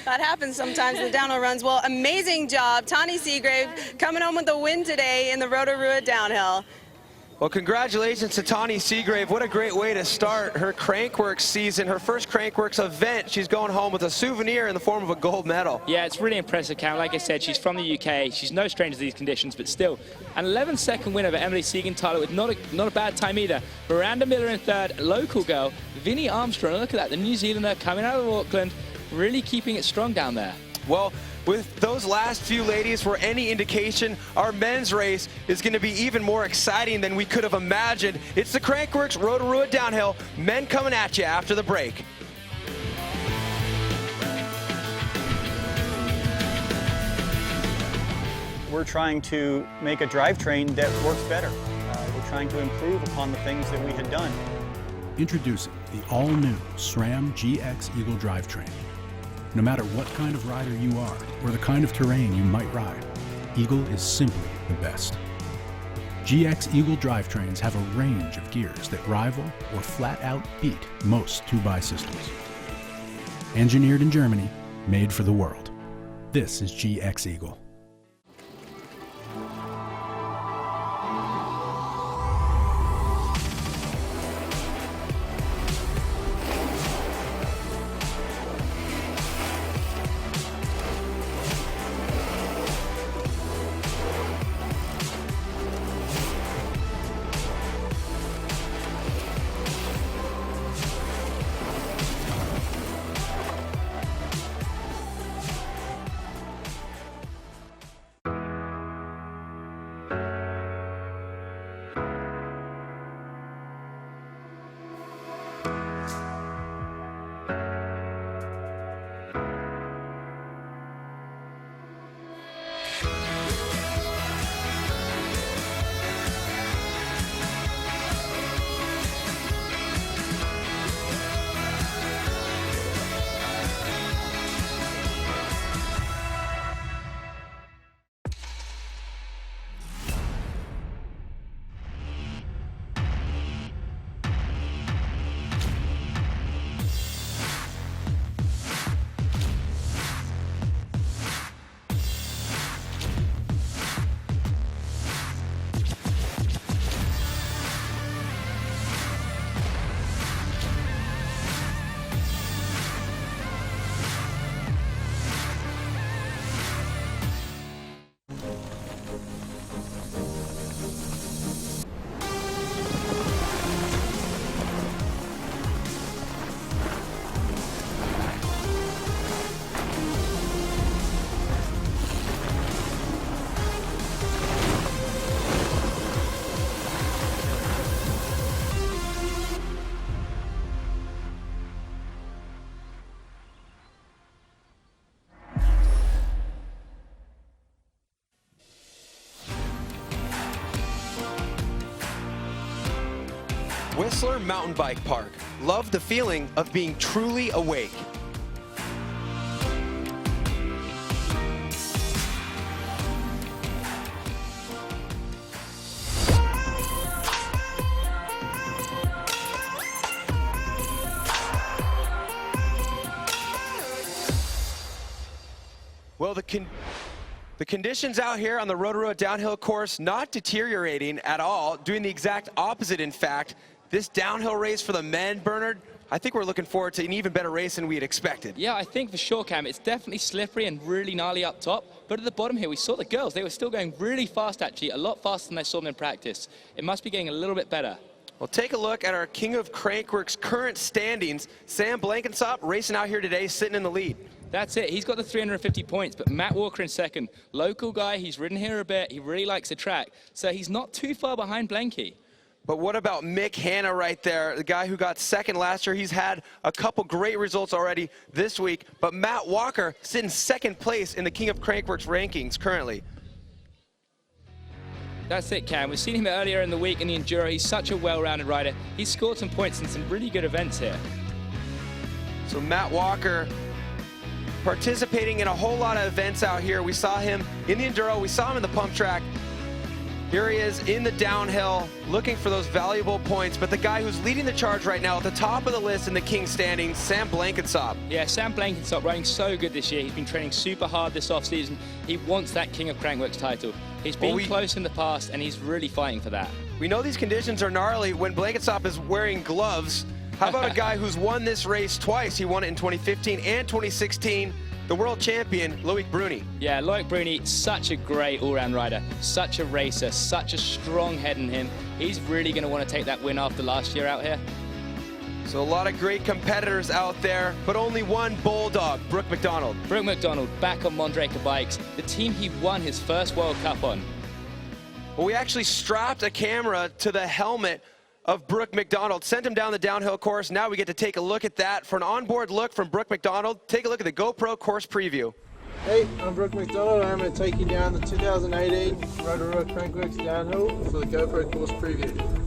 That happens sometimes in the downhill runs. Well, amazing job. Tani Seagrave coming home with the win today in the Rotorua downhill. Well, congratulations to Tani Seagrave. What a great way to start her Crankworx season, her first Crankworx event. She's going home with a souvenir in the form of a gold medal. Yeah, it's really impressive, Cam. Like I said, she's from the UK. She's no stranger to these conditions, but still, an 11-second win over Emily Siegenthaler with not a bad time either. Miranda Miller in third, local girl. Vinnie Armstrong, look at that, the New Zealander coming out of Auckland, really keeping it strong down there. Well, with those last few ladies were any indication, our men's race is going to be even more exciting than we could have imagined. It's the Crankworx Rotorua Downhill. Men coming at you after the break. We're trying to make a drivetrain that works better. We're trying to improve upon the things that we had done. Introducing the all-new SRAM GX Eagle drivetrain. No matter what kind of rider you are or the kind of terrain you might ride, Eagle is simply the best. GX Eagle drivetrains have a range of gears that rival or flat out beat most 2x systems. Engineered in Germany, made for the world. This is GX Eagle. Whistler Mountain Bike Park. Love the feeling of being truly awake. Well, the conditions out here on the Rotorua downhill course not deteriorating at all, doing the exact opposite, in fact. This downhill race for the men, Bernard, I think we're looking forward to an even better race than we had expected. Yeah, I think for sure, Cam, it's definitely slippery and really gnarly up top. But at the bottom here, we saw the girls. They were still going really fast, actually, a lot faster than I saw them in practice. It must be getting a little bit better. Well, take a look at our King of Crankworx current standings. Sam Blankensop racing out here today, sitting in the lead. That's it. He's got the 350 points, but Matt Walker in second. Local guy, he's ridden here a bit. He really likes the track. So he's not too far behind Blanky. But what about Mick Hanna right there, the guy who got second last year? He's had a couple great results already this week. But Matt Walker sitting second place in the King of Crankworx rankings currently. That's it, Cam. We've seen him earlier in the week in the Enduro. He's such a well-rounded rider. He's scored some points in some really good events here. So Matt Walker participating in a whole lot of events out here. We saw him in the Enduro. We saw him in the pump track. Here he is in the downhill, looking for those valuable points. But the guy who's leading the charge right now at the top of the list in the King standings, Sam Blankensop. Yeah, Sam Blankensop riding so good this year. He's been training super hard this offseason. He wants that King of Crankworx title. He's been close in the past, and he's really fighting for that. We know these conditions are gnarly when Blankensop is wearing gloves. How about a guy who's won this race twice? He won it in 2015 and 2016. The world champion, Loic Bruni. Yeah, Loic Bruni, such a great all-round rider, such a racer, such a strong head in him. He's really going to want to take that win after last year out here. So a lot of great competitors out there, but only one bulldog, Brooke McDonald. Brooke McDonald back on Mondraker bikes, the team he won his first World Cup on. Well, we actually strapped a camera to the helmet of Brooke McDonald, sent him down the downhill course. Now we get to take a look at that. For an onboard look from Brooke McDonald, take a look at the GoPro course preview. Hey, I'm Brooke McDonald. I'm going to take you down the 2018 Rotorua Crankworx downhill for the GoPro course preview.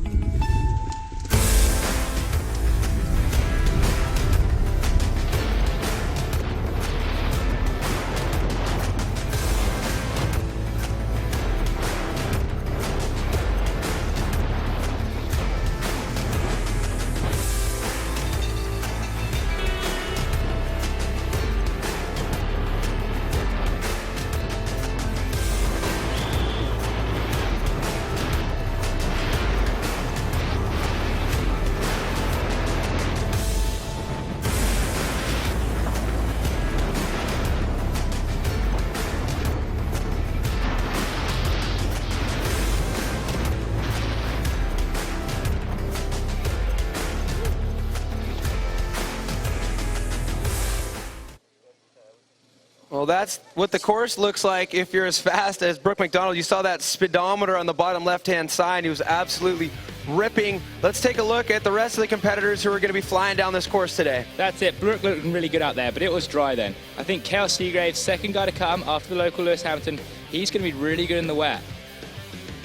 Well, that's what the course looks like if you're as fast as Brooke McDonald. You saw that speedometer on the bottom left-hand side. He was absolutely ripping. Let's take a look at the rest of the competitors who are going to be flying down this course today. That's it. Brooke looked really good out there, but it was dry then. I think Cale Seagrave's second guy to come after the local Lewis Hamilton. He's going to be really good in the wet.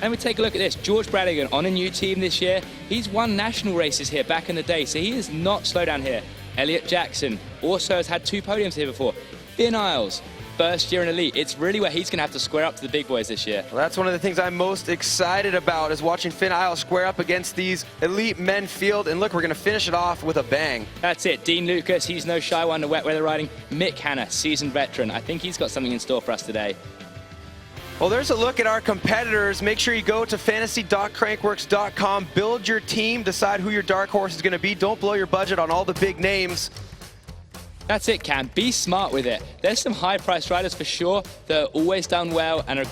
And we take a look at this. George Brannigan on a new team this year. He's won national races here back in the day, so he is not slow down here. Elliot Jackson also has had 2 podiums here before. Finn Isles, first year in Elite. It's really where he's going to have to square up to the big boys this year. Well, that's one of the things I'm most excited about is watching Finn Isles square up against these elite men field. And look, we're going to finish it off with a bang. That's it. Dean Lucas, he's no shy one to wet weather riding. Mick Hanna, seasoned veteran. I think he's got something in store for us today. Well, there's a look at our competitors. Make sure you go to fantasy.crankworx.com, build your team, decide who your dark horse is going to be. Don't blow your budget on all the big names. That's it, Cam. Be smart with it. There's some high-priced riders for sure that are always done well and are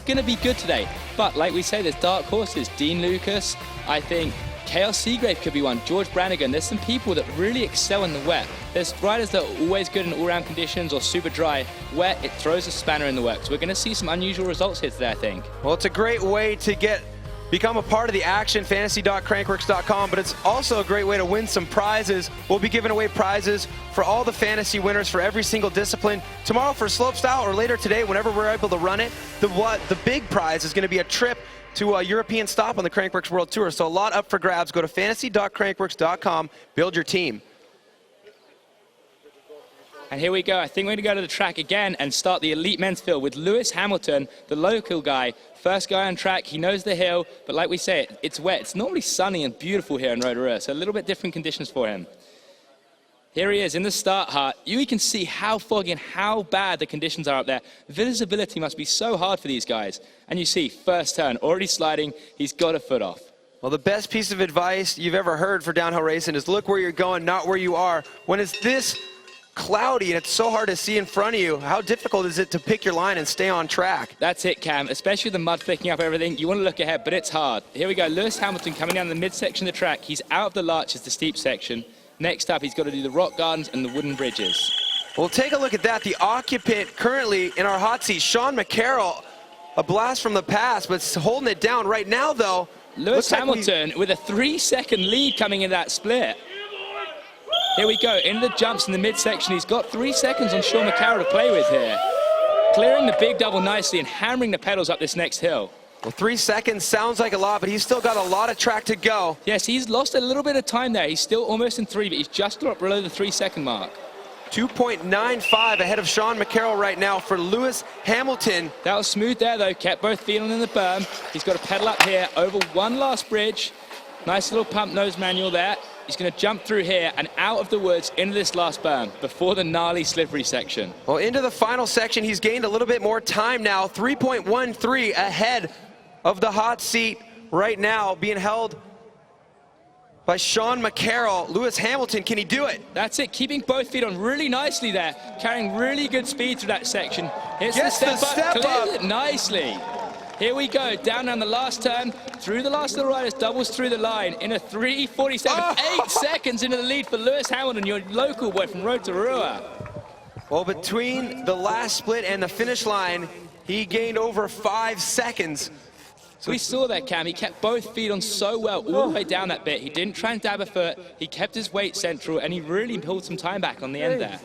going to be good today. But like we say, there's dark horses. Dean Lucas, I think Cale Seagrave could be one. George Brannigan. There's some people that really excel in the wet. There's riders that are always good in all-round conditions or super dry. Wet, it throws a spanner in the works. We're going to see some unusual results here today, I think. Well, it's a great way to become a part of the action, fantasy.crankworx.com, but it's also a great way to win some prizes. We'll be giving away prizes for all the fantasy winners for every single discipline. Tomorrow for slopestyle or later today, whenever we're able to run it, the big prize is going to be a trip to a European stop on the Crankworx World Tour. So a lot up for grabs. Go to fantasy.crankworx.com, build your team. And here we go. I think we're going to go to the track again and start the elite men's field with Lewis Hamilton, the local guy. First guy on track, he knows the hill, but like we say, it's wet. It's normally sunny and beautiful here in Rotorua, so a little bit different conditions for him. Here he is in the start hut. You can see how foggy and how bad the conditions are up there. Visibility must be so hard for these guys. And you see, first turn, already sliding, he's got a foot off. Well, the best piece of advice you've ever heard for downhill racing is look where you're going, not where you are. When it's this cloudy and it's so hard to see in front of you, how difficult is it to pick your line and stay on track? That's it, Cam, especially with the mud flicking up everything. You want to look ahead, but it's hard. Here we go, Lewis Hamilton coming down the midsection of the track. He's out of the larches, the steep section. Next up, he's got to do the rock gardens and the wooden bridges. Well, take a look at that. The occupant currently in our hot seat, Sean McCarroll, a blast from the past, but holding it down right now, though. Lewis Hamilton with a 3-second lead coming in that split. Here we go, in the jumps in the midsection. He's got 3 seconds on Sean McCarroll to play with here. Clearing the big double nicely and hammering the pedals up this next hill. Well, 3 seconds sounds like a lot, but he's still got a lot of track to go. Yes, he's lost a little bit of time there. He's still almost in 3, but he's just dropped below the 3-second mark. 2.95 ahead of Sean McCarroll right now for Lewis Hamilton. That was smooth there, though. Kept both feet on in the berm. He's got to pedal up here over one last bridge. Nice little pump nose manual there. He's going to jump through here and out of the woods into this last berm before the gnarly slippery section. Well, into the final section, he's gained a little bit more time now. 3.13 ahead of the hot seat right now, being held by Sean McCarroll. Lewis Hamilton, can he do it? That's it, keeping both feet on really nicely there, carrying really good speed through that section. Here's Gets the step up, clears it nicely. Here we go, down the last turn, through the last of the riders, doubles through the line in a 3:47, 8 seconds into the lead for Lewis Hamilton, your local boy from Rotorua. Well, between the last split and the finish line, he gained over 5 seconds. So we saw that, Cam. He kept both feet on so well all the way down that bit. He didn't try and dab a foot. He kept his weight central, and he really pulled some time back on the end there.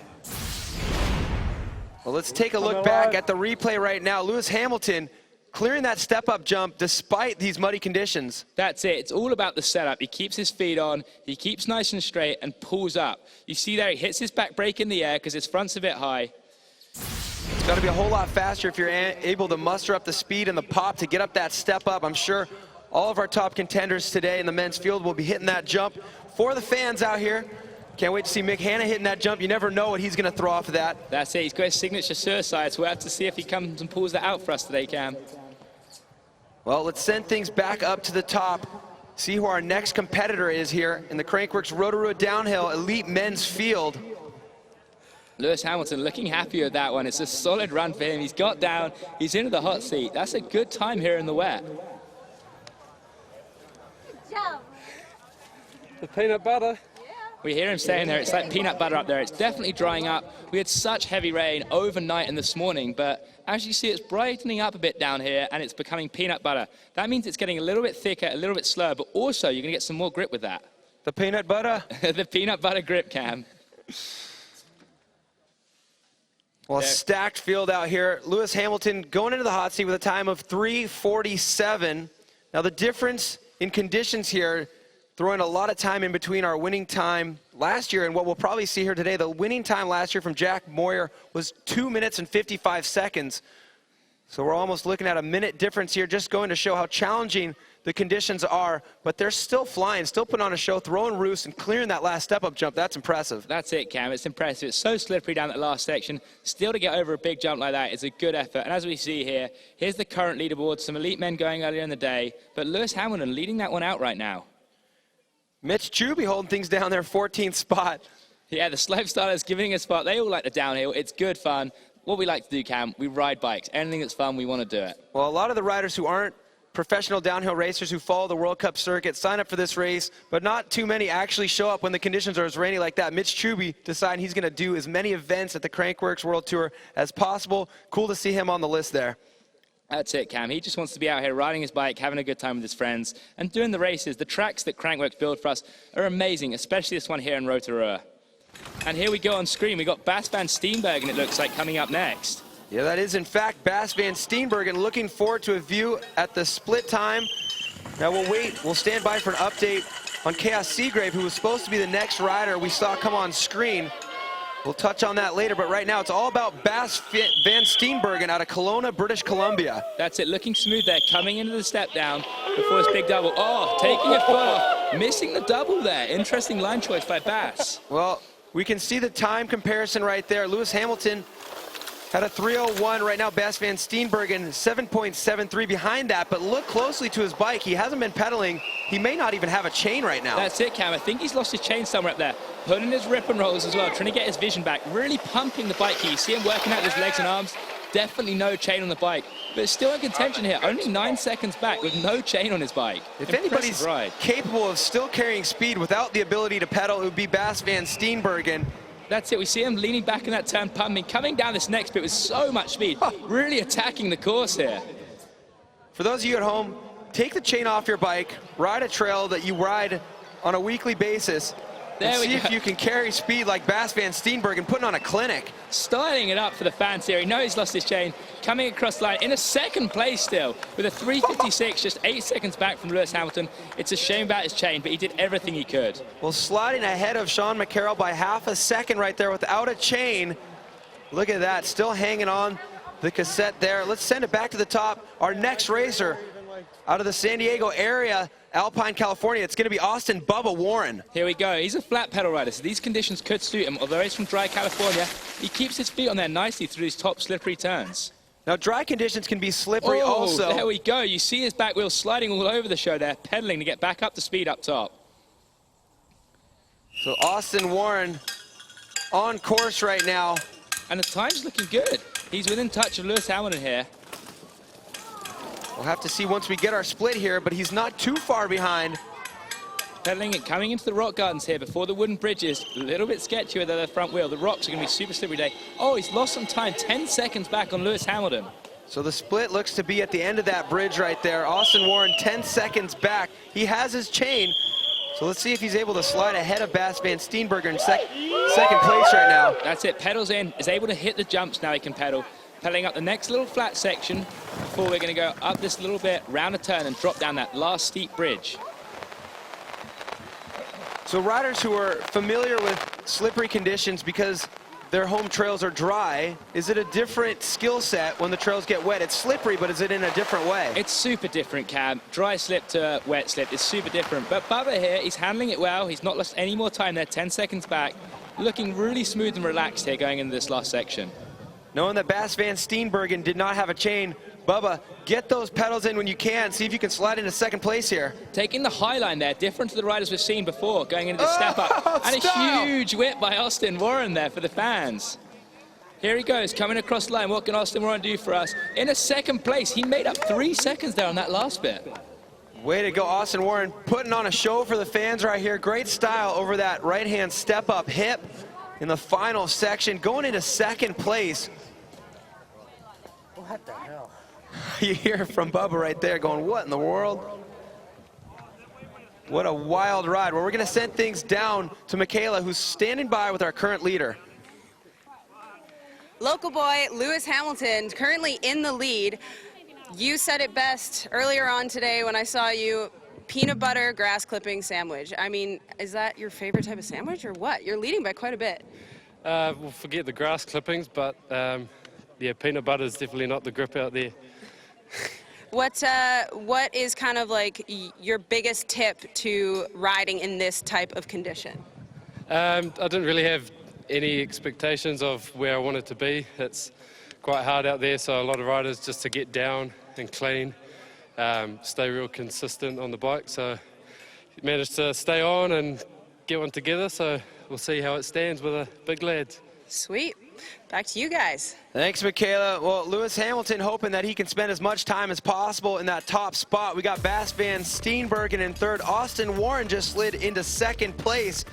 Well, let's take a look back at the replay right now. Lewis Hamilton clearing that step-up jump despite these muddy conditions. That's it. It's all about the setup. He keeps his feet on, he keeps nice and straight, and pulls up. You see there, he hits his back brake in the air because his front's a bit high. It's got to be a whole lot faster if you're able to muster up the speed and the pop to get up that step up. I'm sure all of our top contenders today in the men's field will be hitting that jump. For the fans out here, can't wait to see Mick Hanna hitting that jump. You never know what he's going to throw off of that. That's it. He's got his signature suicide, so we'll have to see if he comes and pulls that out for us today, Cam. Well, let's send things back up to the top. See who our next competitor is here in the Crankworx Rotorua Downhill Elite Men's Field. Lewis Hamilton looking happy with that one. It's a solid run for him. He's got down. He's into the hot seat. That's a good time here in the wet. The peanut butter. We hear him saying there, it's like peanut butter up there. It's definitely drying up. We had such heavy rain overnight and this morning, but as you see, it's brightening up a bit down here and it's becoming peanut butter. That means it's getting a little bit thicker, a little bit slower, but also you're gonna get some more grip with that. The peanut butter? The peanut butter grip, Cam. Well, stacked field out here. Lewis Hamilton going into the hot seat with a time of 3:47. Now the difference in conditions here, throwing a lot of time in between our winning time last year and what we'll probably see here today. The winning time last year from Jack Moyer was 2 minutes and 55 seconds. So we're almost looking at a minute difference here, just going to show how challenging the conditions are. But they're still flying, still putting on a show, throwing roost and clearing that last step-up jump. That's impressive. That's it, Cam. It's impressive. It's so slippery down that last section. Still to get over a big jump like that is a good effort. And as we see here, here's the current leaderboard. Some elite men going earlier in the day. But Lewis Hamilton leading that one out right now. Mitch Truby holding things down there, 14th spot. Yeah, the slope starters giving a spot. They all like the downhill. It's good fun. What we like to do, Cam, we ride bikes. Anything that's fun, we want to do it. Well, a lot of the riders who aren't professional downhill racers who follow the World Cup circuit sign up for this race, but not too many actually show up when the conditions are as rainy like that. Mitch Truby deciding he's going to do as many events at the Crankworx World Tour as possible. Cool to see him on the list there. That's it, Cam. He just wants to be out here riding his bike, having a good time with his friends, and doing the races. The tracks that Crankworx build for us are amazing, especially this one here in Rotorua. And here we go on screen. We got Bas van Steenbergen, it looks like, coming up next. Yeah, that is, in fact, Bas van Steenbergen. Looking forward to a view at the split time. Now we'll wait. We'll stand by for an update on Chaos Seagrave, who was supposed to be the next rider we saw come on screen. We'll touch on that later, but right now it's all about Bas van Steenbergen out of Kelowna, British Columbia. That's it, looking smooth there, coming into the step down before his big double. Oh, taking it far, missing the double there. Interesting line choice by Bas. Well, we can see the time comparison right there. Lewis Hamilton had a 3:01 right now. Bas van Steenbergen 7.73 behind that, but look closely to his bike. He hasn't been pedaling. He may not even have a chain right now. That's it, Cam. I think he's lost his chain somewhere up there. Putting his rip and rolls as well, trying to get his vision back. Really pumping the bike here. You see him working out his legs and arms. Definitely no chain on the bike, but it's still in contention here. Only 9 seconds back with no chain on his bike. If anybody's capable of still carrying speed without the ability to pedal, it would be Bas van Steenbergen. That's it. We see him leaning back in that turn, pumping, coming down this next bit with so much speed, really attacking the course here. For those of you at home, take the chain off your bike, ride a trail that you ride on a weekly basis, and see if you can carry speed like Bas van Steenbergen, putting on a clinic. Styling it up for the fans here. He knows he's lost his chain, coming across the line in a second place still with a 3:56, just 8 seconds back from Lewis Hamilton. It's a shame about his chain, but he did everything he could. Well, sliding ahead of Sean McCarroll by half a second right there without a chain. Look at that, still hanging on the cassette there. Let's send it back to the top. Our next racer out of the San Diego area, Alpine, California, it's going to be Austin Bubba Warren. Here we go. He's a flat pedal rider, so these conditions could suit him. Although he's from dry California, he keeps his feet on there nicely through these top slippery turns. Now, dry conditions can be slippery also. There we go. You see his back wheel sliding all over the show there, pedaling to get back up to speed up top. So Austin Warren on course right now. And the time's looking good. He's within touch of Lewis Hamilton here. We'll have to see once we get our split here, but he's not too far behind. Pedaling and coming into the rock gardens here before the wooden bridges. A little bit sketchy with the front wheel. The rocks are going to be super slippery today. Oh, he's lost some time. 10 seconds back on Lewis Hamilton. So the split looks to be at the end of that bridge right there. Austin Warren 10 seconds back. He has his chain. So let's see if he's able to slide ahead of Bass Van Steenbergen in second place right now. That's it. Pedals in. Is able to hit the jumps now he can pedal. Pedaling up the next little flat section before we're going to go up this little bit, round a turn and drop down that last steep bridge. So riders who are familiar with slippery conditions because their home trails are dry, is it a different skill set when the trails get wet? It's slippery, but is it in a different way? It's super different, Cam. Dry slip to wet slip is super different. But Bubba here, he's handling it well. He's not lost any more time there, 10 seconds back. Looking really smooth and relaxed here going into this last section. Knowing that Bass Van Steenbergen did not have a chain, Bubba, get those pedals in when you can. See if you can slide into second place here. Taking the high line there, different to the riders we've seen before, going into the step up. And a huge whip by Austin Warren there for the fans. Here he goes, coming across the line. What can Austin Warren do for us? In a second place, he made up 3 seconds there on that last bit. Way to go, Austin Warren, putting on a show for the fans right here. Great style over that right-hand step-up hip in the final section, going into second place. What the hell? You hear from Bubba right there going, what in the world? What a wild ride. Well, we're going to send things down to Michaela, who's standing by with our current leader. Local boy Lewis Hamilton currently in the lead. You said it best earlier on today when I saw you, peanut butter grass clipping sandwich. I mean, is that your favorite type of sandwich or what? You're leading by quite a bit. We'll forget the grass clippings, but yeah, peanut butter is definitely not the grip out there. What is kind of like your biggest tip to riding in this type of condition? I didn't really have any expectations of where I wanted to be. It's quite hard out there, so a lot of riders just to get down and clean, stay real consistent on the bike. So managed to stay on and get one together, so we'll see how it stands with the big lads. Sweet. Back to you guys. Thanks, Michaela. Well, Lewis Hamilton hoping that he can spend as much time as possible in that top spot. We got Bass Van Steenbergen in third. Austin Warren just slid into second place.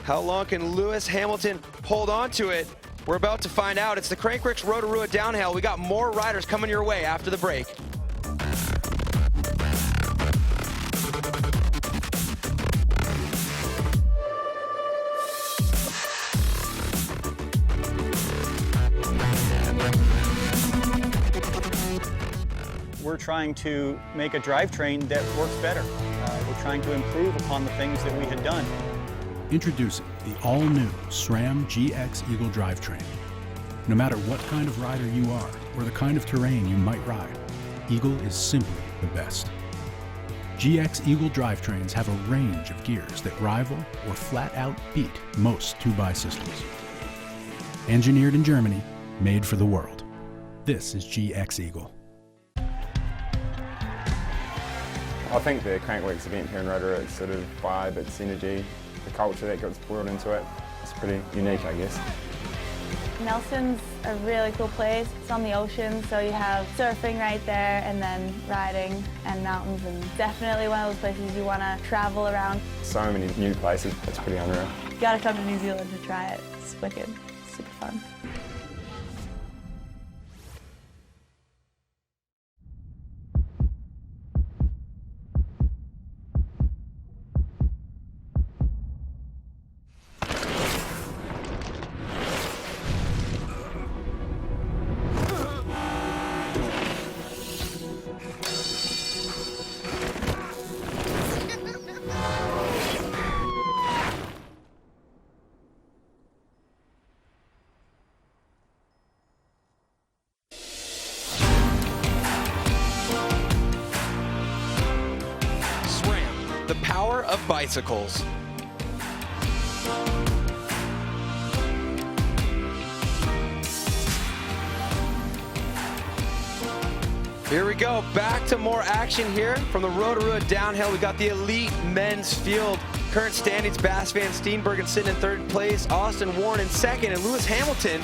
How long can Lewis Hamilton hold on to it? We're about to find out. It's the Crankworx Rotorua Downhill. We got more riders coming your way after the break. We're trying to make a drivetrain that works better. We're trying to improve upon the things that we had done. Introducing the all-new SRAM GX Eagle drivetrain. No matter what kind of rider you are or the kind of terrain you might ride, Eagle is simply the best. GX Eagle drivetrains have a range of gears that rival or flat out beat most 2x systems. Engineered in Germany, made for the world. This is GX Eagle. I think the Crankworx event here in Rotorua, its sort of vibe, its energy, the culture that gets boiled into it, it's pretty unique, I guess. Nelson's a really cool place. It's on the ocean, so you have surfing right there and then riding and mountains, and definitely one of those places you want to travel around. So many new places, it's pretty unreal. You gotta come to New Zealand to try it. It's wicked, super fun. The power of bicycles. Here we go, back to more action here from the Rotorua Downhill. We got the elite men's field. Current standings, Bass Van Steenbergen sitting in third place, Austin Warren in second, and Lewis Hamilton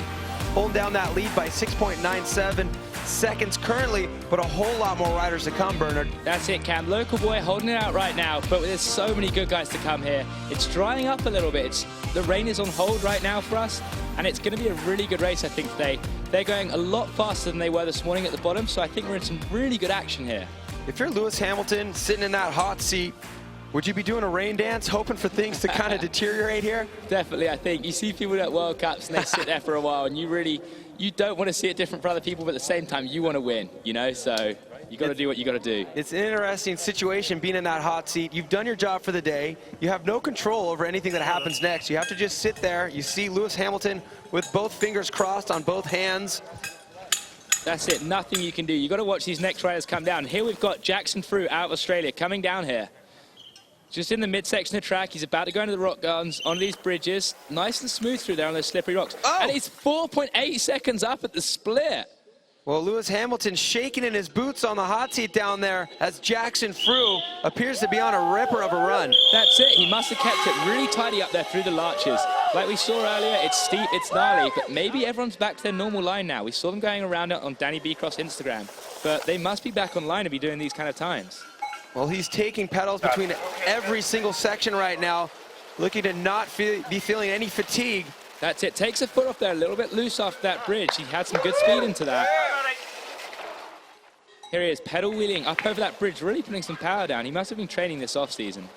holding down that lead by 6.97 seconds currently, but a whole lot more riders to come, Bernard. That's it, Cam. Local boy holding it out right now, but there's so many good guys to come here. It's drying up a little bit. The rain is on hold right now for us, and it's going to be a really good race, I think, today. They're going a lot faster than they were this morning at the bottom, so I think we're in some really good action here. If you're Lewis Hamilton sitting in that hot seat, would you be doing a rain dance, hoping for things to kind of deteriorate here? Definitely, I think. You see people at World Cups and they sit there for a while, and you don't want to see it different for other people, but at the same time, you want to win, you know? So you got to do what you got to do. It's an interesting situation being in that hot seat. You've done your job for the day. You have no control over anything that happens next. You have to just sit there. You see Lewis Hamilton with both fingers crossed on both hands. That's it, nothing you can do. You got to watch these next riders come down. Here we've got Jackson Frew out of Australia coming down here. Just in the midsection of the track, he's about to go into the rock gardens on these bridges. Nice and smooth through there on those slippery rocks. Oh. And he's 4.8 seconds up at the split. Well, Lewis Hamilton shaking in his boots on the hot seat down there as Jackson Frew appears to be on a ripper of a run. That's it, he must have kept it really tidy up there through the larches. Like we saw earlier, it's steep, it's gnarly, but maybe everyone's back to their normal line now. We saw them going around it on Danny Beecroft's Instagram, but they must be back online to be doing these kind of times. Well, he's taking pedals between every single section right now, looking to not be feeling any fatigue. That's it, takes a foot off there, a little bit loose off that bridge. He had some good speed into that. Here he is, pedal wheeling up over that bridge, really putting some power down. He must have been training this off-season.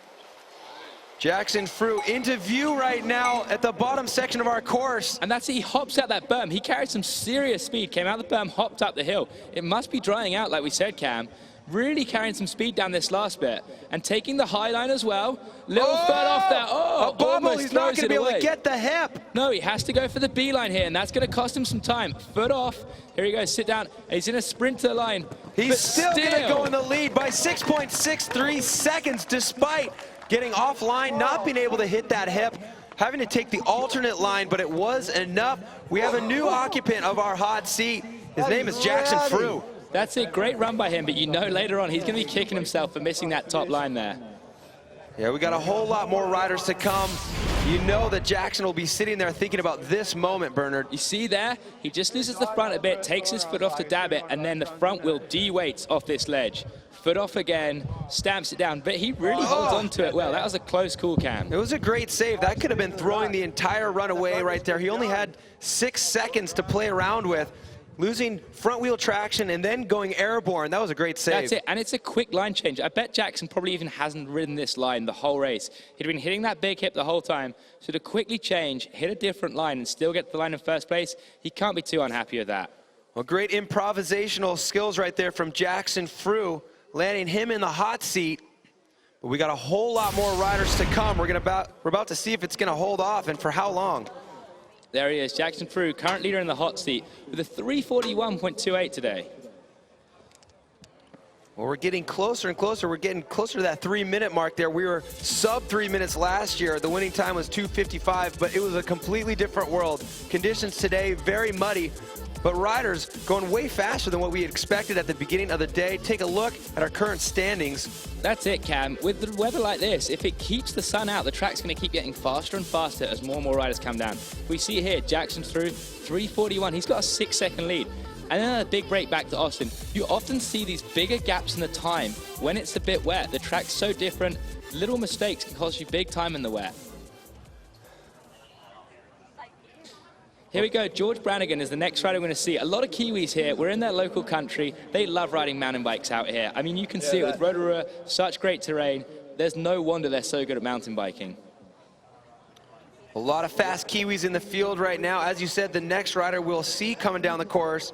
Jackson Frew into view right now at the bottom section of our course. And that's it, he hops out that berm. He carried some serious speed, came out the berm, hopped up the hill. It must be drying out, like we said, Cam. Really carrying some speed down this last bit and taking the high line as well. Little foot off there. Oh, a bobble. almost He's not going to be able away. to get the hip. No, he has to go for the B line here, and that's going to cost him some time. Foot off. Here he goes, sit down. He's in a sprint to the line. He's still going to go in the lead by 6.63 seconds, despite getting offline, not being able to hit that hip, having to take the alternate line, but it was enough. We have a new occupant of our hot seat. His name is Jackson Frew. That's a great run by him, but you know later on he's going to be kicking himself for missing that top line there. Yeah, we got a whole lot more riders to come. You know that Jackson will be sitting there thinking about this moment, Bernard. You see there? He just loses the front a bit, takes his foot off to dab it, and then the front wheel de-weights off this ledge. Foot off again, stamps it down, but he really holds on to it well. That was a close call, Cam. It was a great save. That could have been throwing the entire run away right there. He only had 6 seconds to play around with. Losing front wheel traction and then going airborne. That was a great save. That's it, and it's a quick line change. I bet Jackson probably even hasn't ridden this line the whole race. He'd been hitting that big hip the whole time. So to quickly change, hit a different line and still get the line in first place, he can't be too unhappy with that. Well, great improvisational skills right there from Jackson Frew, landing him in the hot seat. But we got a whole lot more riders to come. We're about to see if it's gonna hold off and for how long. There he is, Jackson Frew, current leader in the hot seat with a 3:41.28 today. Well, we're getting closer and closer. We're getting closer to that 3-minute mark there. We were sub 3 minutes last year. The winning time was 2:55, but it was a completely different world. Conditions today, very muddy, but riders going way faster than what we had expected at the beginning of the day. Take a look at our current standings. That's it, Cam. With the weather like this, if it keeps the sun out, the track's going to keep getting faster and faster as more and more riders come down. We see here, Jackson Frew, 3:41. He's got a 6-second lead. And then a big break back to Austin. You often see these bigger gaps in the time when it's a bit wet. The track's so different. Little mistakes can cost you big time in the wet. Here we go, George Brannigan is the next rider we're going to see. A lot of Kiwis here. We're in their local country. They love riding mountain bikes out here. I mean, you can see it with Rotorua, such great terrain. There's no wonder they're so good at mountain biking. A lot of fast Kiwis in the field right now. As you said, the next rider we'll see coming down the course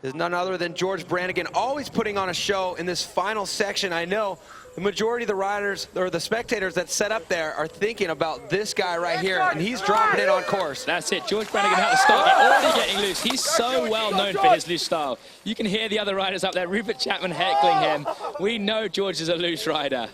is none other than George Brannigan, always putting on a show in this final section. I know the majority of the riders, or the spectators that set up there, are thinking about this guy right here, and he's dropping it on course. That's it, George Brannigan out the start, already getting loose. He's so well known for his loose style. You can hear the other riders up there, Rupert Chapman heckling him. We know George is a loose rider.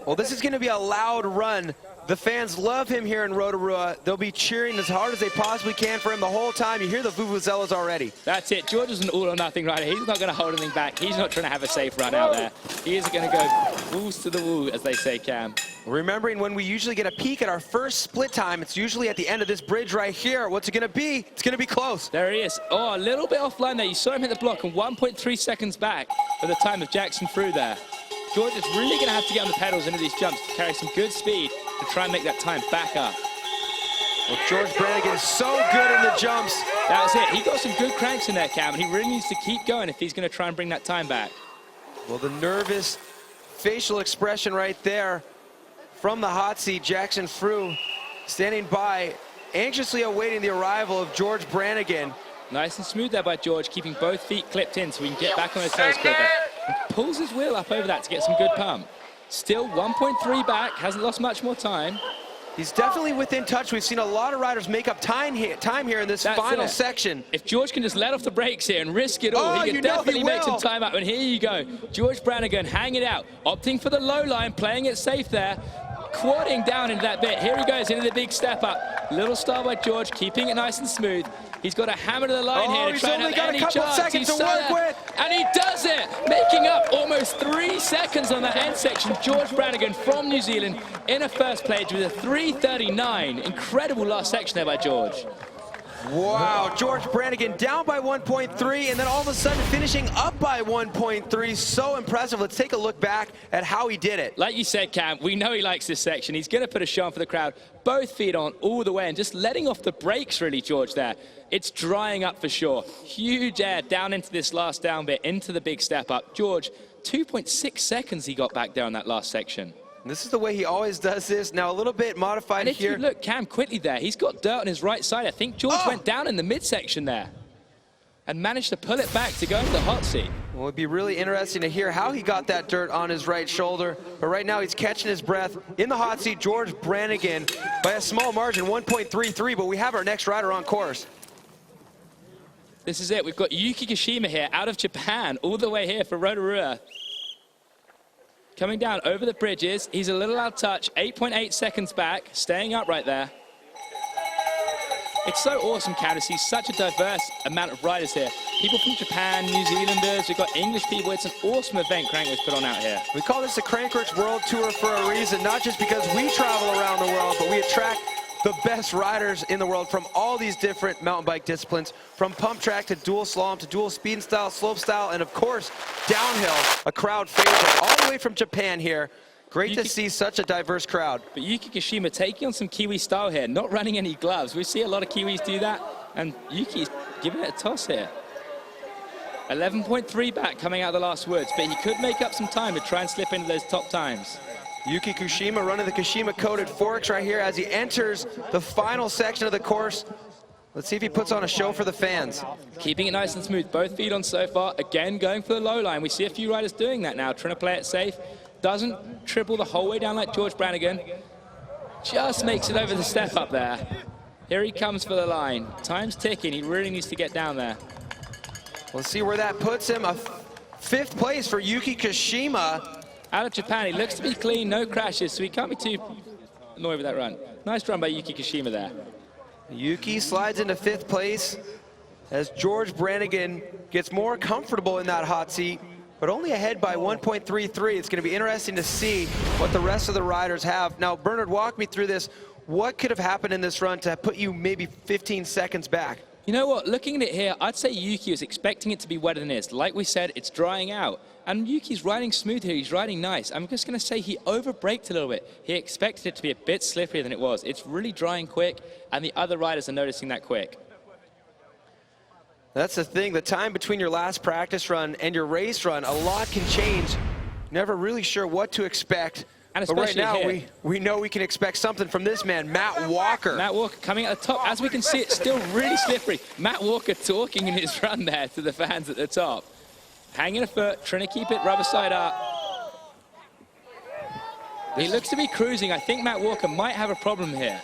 Well, this is going to be a loud run. The fans love him here in Rotorua. They'll be cheering as hard as they possibly can for him the whole time. You hear the vuvuzelas already. That's it. George is an all-or-nothing rider. He's not going to hold anything back. He's not trying to have a safe run out there. He is going to go Balls to the wall, as they say, Cam. Remembering when we usually get a peek at our first split time, it's usually at the end of this bridge right here. What's it going to be? It's going to be close. There he is. Oh, a little bit offline there. You saw him hit the block and 1.3 seconds back for the time of Jackson through there. George is really going to have to get on the pedals into these jumps to carry some good speed to try and make that time back up. Well, George Brannigan is so good in the jumps. That was it. He got some good cranks in there, Cam, and he really needs to keep going if he's going to try and bring that time back. Well, the nervous facial expression right there from the hot seat, Jackson Frew standing by, anxiously awaiting the arrival of George Brannigan. Nice and smooth there by George, keeping both feet clipped in so he can get back on his tail scripper. And pulls his wheel up over that to get some good pump. Still 1.3 back, hasn't lost much more time. He's definitely within touch. We've seen a lot of riders make up time here in this final section. If George can just let off the brakes here and risk it all, he can definitely make some time up. And here you go. George Brannigan hanging out, opting for the low line, playing it safe there, quadding down into that bit. Here he goes into the big step up. Little start by George, keeping it nice and smooth. He's got a hammer to the line here to try and have any chance. He's only got a couple seconds to work with. And he does it, making up almost 3 seconds on that end section. George Brannigan from New Zealand in a first place with a 3:39. Incredible last section there by George. Wow, George Brannigan down by 1.3 and then all of a sudden finishing up by 1.3. So impressive. Let's take a look back at how he did it. Like you said, Cam, we know he likes this section. He's going to put a show on for the crowd. Both feet on all the way and just letting off the brakes, really, George, there. It's drying up for sure. Huge air down into this last down bit, into the big step up. George, 2.6 seconds he got back there on that last section. This is the way he always does this. Now a little bit modified and if here. You look, Cam, quickly there, he's got dirt on his right side. I think George went down in the midsection there and managed to pull it back to go into the hot seat. Well, it'd be really interesting to hear how he got that dirt on his right shoulder. But right now he's catching his breath in the hot seat. George Brannigan by a small margin, 1.33. But we have our next rider on course. This is it. We've got Yuki Kashima here out of Japan all the way here for Rotorua. Coming down over the bridges, he's a little out of touch, 8.8 seconds back, staying up right there. It's so awesome, Cam, to see such a diverse amount of riders here. People from Japan, New Zealanders, we've got English people. It's an awesome event Crankworx put on out here. We call this the Crankworx World Tour for a reason, not just because we travel around the world, but we attract the best riders in the world from all these different mountain bike disciplines, from pump track to dual slalom to dual speed and style, slope style, and of course, downhill, a crowd favorite, all the way from Japan here. Great to see such a diverse crowd. But Yuki Kashima taking on some Kiwi style here, not running any gloves. We see a lot of Kiwis do that, and Yuki's giving it a toss here. 11.3 back coming out of the last woods, but he could make up some time to try and slip into those top times. Yuki Kashima running the Kashima-coated forks right here as he enters the final section of the course. Let's see if he puts on a show for the fans. Keeping it nice and smooth, both feet on so far. Again, going for the low line. We see a few riders doing that now, trying to play it safe. Doesn't triple the whole way down like George Brannigan. Just makes it over the step up there. Here he comes for the line. Time's ticking. He really needs to get down there. Let's see where that puts him. A 5th place for Yuki Kashima. Out of Japan, he looks to be clean, no crashes, so he can't be too annoyed with that run. Nice run by Yuki Kashima there. Yuki slides into 5th place as George Brannigan gets more comfortable in that hot seat, but only ahead by 1.33. It's going to be interesting to see what the rest of the riders have. Now, Bernard, walk me through this. What could have happened in this run to put you maybe 15 seconds back? You know what, looking at it here, I'd say Yuki was expecting it to be wetter than it is. Like we said, it's drying out. And Yuki's riding smooth here, he's riding nice. I'm just gonna say he over-braked a little bit. He expected it to be a bit slipperier than it was. It's really drying quick, and the other riders are noticing that quick. That's the thing, the time between your last practice run and your race run, a lot can change. Never really sure what to expect. And but right now, here, we know we can expect something from this man, Matt Walker. Matt Walker coming at the top. As we can see, it's still really slippery. Matt Walker talking in his run there to the fans at the top. Hanging a foot, trying to keep it rubber side up. He looks to be cruising. I think Matt Walker might have a problem here.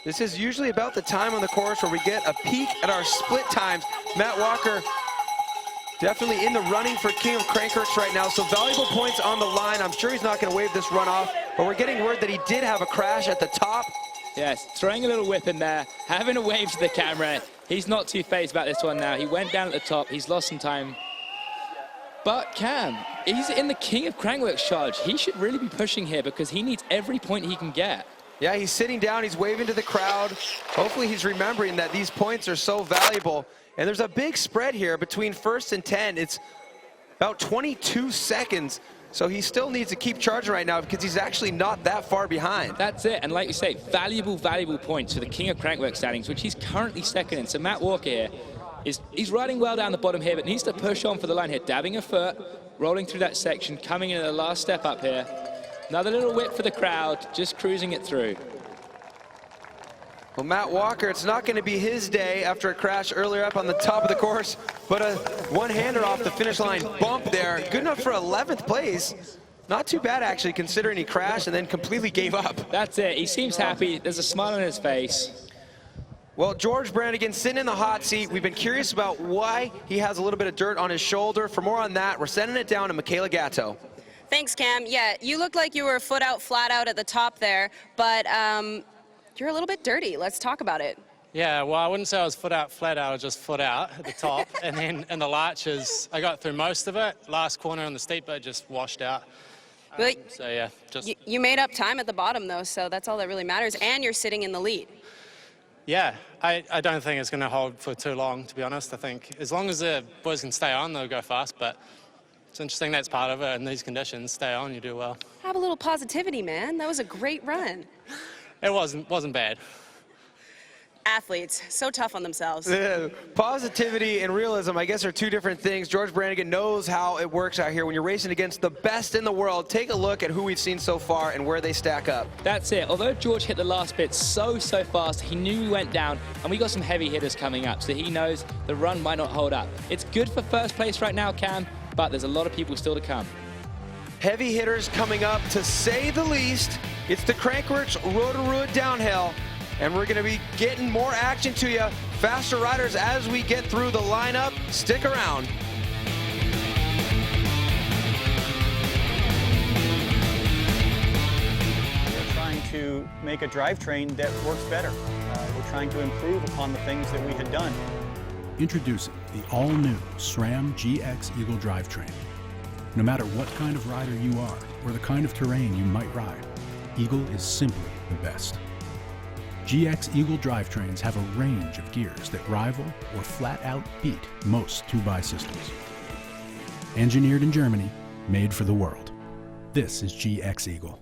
This is usually about the time on the course where we get a peek at our split times. Matt Walker definitely in the running for King of Crankworx right now, so valuable points on the line. I'm sure he's not going to wave this run off, but we're getting word that he did have a crash at the top. Yes, throwing a little whip in there, having a wave to the camera. He's not too phased about this one now. He went down at the top. He's lost some time. But Cam, he's in the King of Crankworx charge. He should really be pushing here because he needs every point he can get. Yeah, he's sitting down, he's waving to the crowd. Hopefully he's remembering that these points are so valuable. And there's a big spread here between first and 10. It's about 22 seconds. So he still needs to keep charging right now because he's actually not that far behind. That's it, and like you say, valuable points for the King of Crankworx standings, which he's currently second in. So Matt Walker here, he's riding well down the bottom here, but needs to push on for the line here, dabbing a foot, rolling through that section, coming into the last step up here. Another little whip for the crowd, just cruising it through. Well, Matt Walker, it's not going to be his day after a crash earlier up on the top of the course, but a one-hander off the finish line bump there. Good enough for 11th place. Not too bad, actually, considering he crashed and then completely gave up. That's it. He seems happy. There's a smile on his face. Well, George Brannigan sitting in the hot seat. We've been curious about why he has a little bit of dirt on his shoulder. For more on that, we're sending it down to Michaela Gatto. Thanks, Cam. Yeah, you looked like you were foot out, flat out at the top there, but you're a little bit dirty. Let's talk about it. Yeah, well, I wouldn't say I was foot out, flat out. I was just foot out at the top. And then in the larches, I got through most of it. Last corner on the steep bit just washed out. So, yeah, just... You made up time at the bottom, though, so that's all that really matters. And you're sitting in the lead. Yeah, I don't think it's going to hold for too long, to be honest. I think as long as the boys can stay on, they'll go fast. But it's interesting that's part of it. In these conditions, stay on, you do well. Have a little positivity, man. That was a great run. It wasn't bad. Athletes, so tough on themselves. Positivity and realism, I guess, are two different things. George Brannigan knows how it works out here when you're racing against the best in the world. Take a look at who we've seen so far and where they stack up. That's it. Although George hit the last bit so fast, he knew he went down, and we got some heavy hitters coming up, so he knows the run might not hold up. It's good for first place right now, Cam, but there's a lot of people still to come. Heavy hitters coming up, to say the least. It's the Crankworx Rotorua downhill, and we're going to be getting more action to you. Faster riders as we get through the lineup. Stick around. We're trying to make a drivetrain that works better. We're trying to improve upon the things that we had done. Introducing the all-new SRAM GX Eagle drivetrain. No matter what kind of rider you are or the kind of terrain you might ride, Eagle is simply the best. GX Eagle drivetrains have a range of gears that rival or flat out beat most 2x systems. Engineered in Germany, made for the world. This is GX Eagle.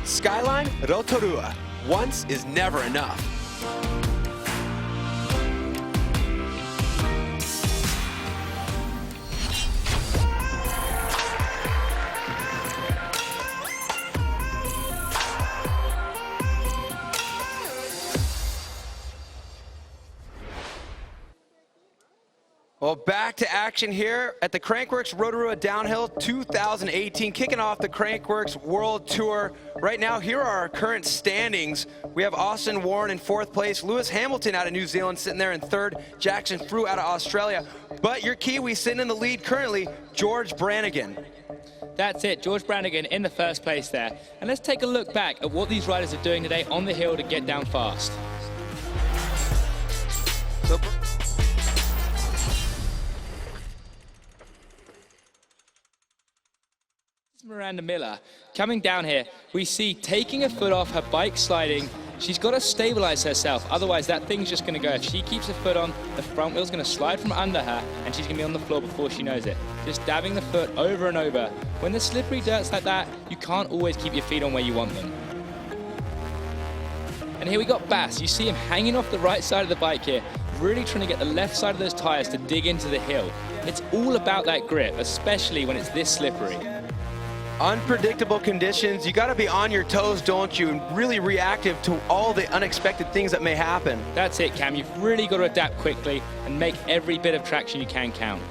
Skyline Rotorua. Once is never enough. Well, back to action here at the Crankworx Rotorua Downhill 2018, kicking off the Crankworx World Tour. Right now, here are our current standings. We have Austin Warren in 4th place, Lewis Hamilton out of New Zealand sitting there in 3rd, Jackson Frew out of Australia. But your Kiwi sitting in the lead currently, George Brannigan. That's it, George Brannigan in the 1st place there. And let's take a look back at what these riders are doing today on the hill to get down fast. So, Miranda Miller coming down here, we see taking a foot off, her bike sliding. She's got to stabilize herself, otherwise that thing's just going to go. If she keeps her foot on, the front wheel's going to slide from under her and she's going to be on the floor before she knows it. Just dabbing the foot over and over. When there's slippery dirt's like that, you can't always keep your feet on where you want them. And here we got Bass. You see him hanging off the right side of the bike here, really trying to get the left side of those tires to dig into the hill. It's all about that grip, especially when it's this slippery. Unpredictable conditions, you got to be on your toes, don't you, and really reactive to all the unexpected things that may happen. That's it, Cam. You've really got to adapt quickly and make every bit of traction you can count.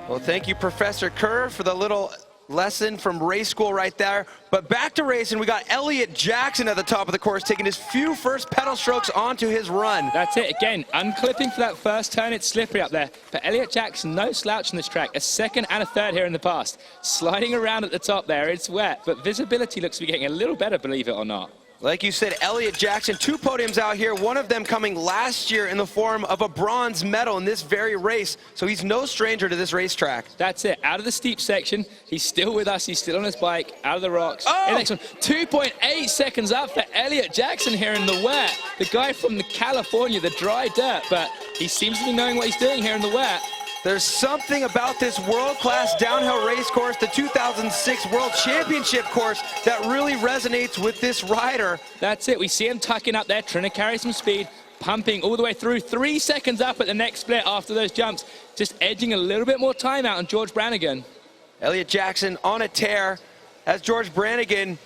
Well, thank you, Professor Kerr, for the little lesson from race school right there. But back to racing, we got Elliot Jackson at the top of the course, taking his few first pedal strokes onto his run. That's it, again, unclipping for that first turn. It's slippery up there. But Elliot Jackson, no slouch on this track. A 2nd and a 3rd here in the past. Sliding around at the top there, it's wet, but visibility looks to be getting a little better, believe it or not. Like you said, Elliot Jackson, 2 podiums out here, one of them coming last year in the form of a bronze medal in this very race. So he's no stranger to this racetrack. That's it, out of the steep section, he's still with us, he's still on his bike, out of the rocks. Oh! And the next one, 2.8 seconds up for Elliot Jackson here in the wet. The guy from California, the dry dirt, but he seems to be knowing what he's doing here in the wet. There's something about this world-class downhill race course, the 2006 World Championship course, that really resonates with this rider. That's it. We see him tucking up there, trying to carry some speed, pumping all the way through. 3 seconds up at the next split after those jumps, just edging a little bit more time out on George Brannigan. Elliot Jackson on a tear as George Brannigan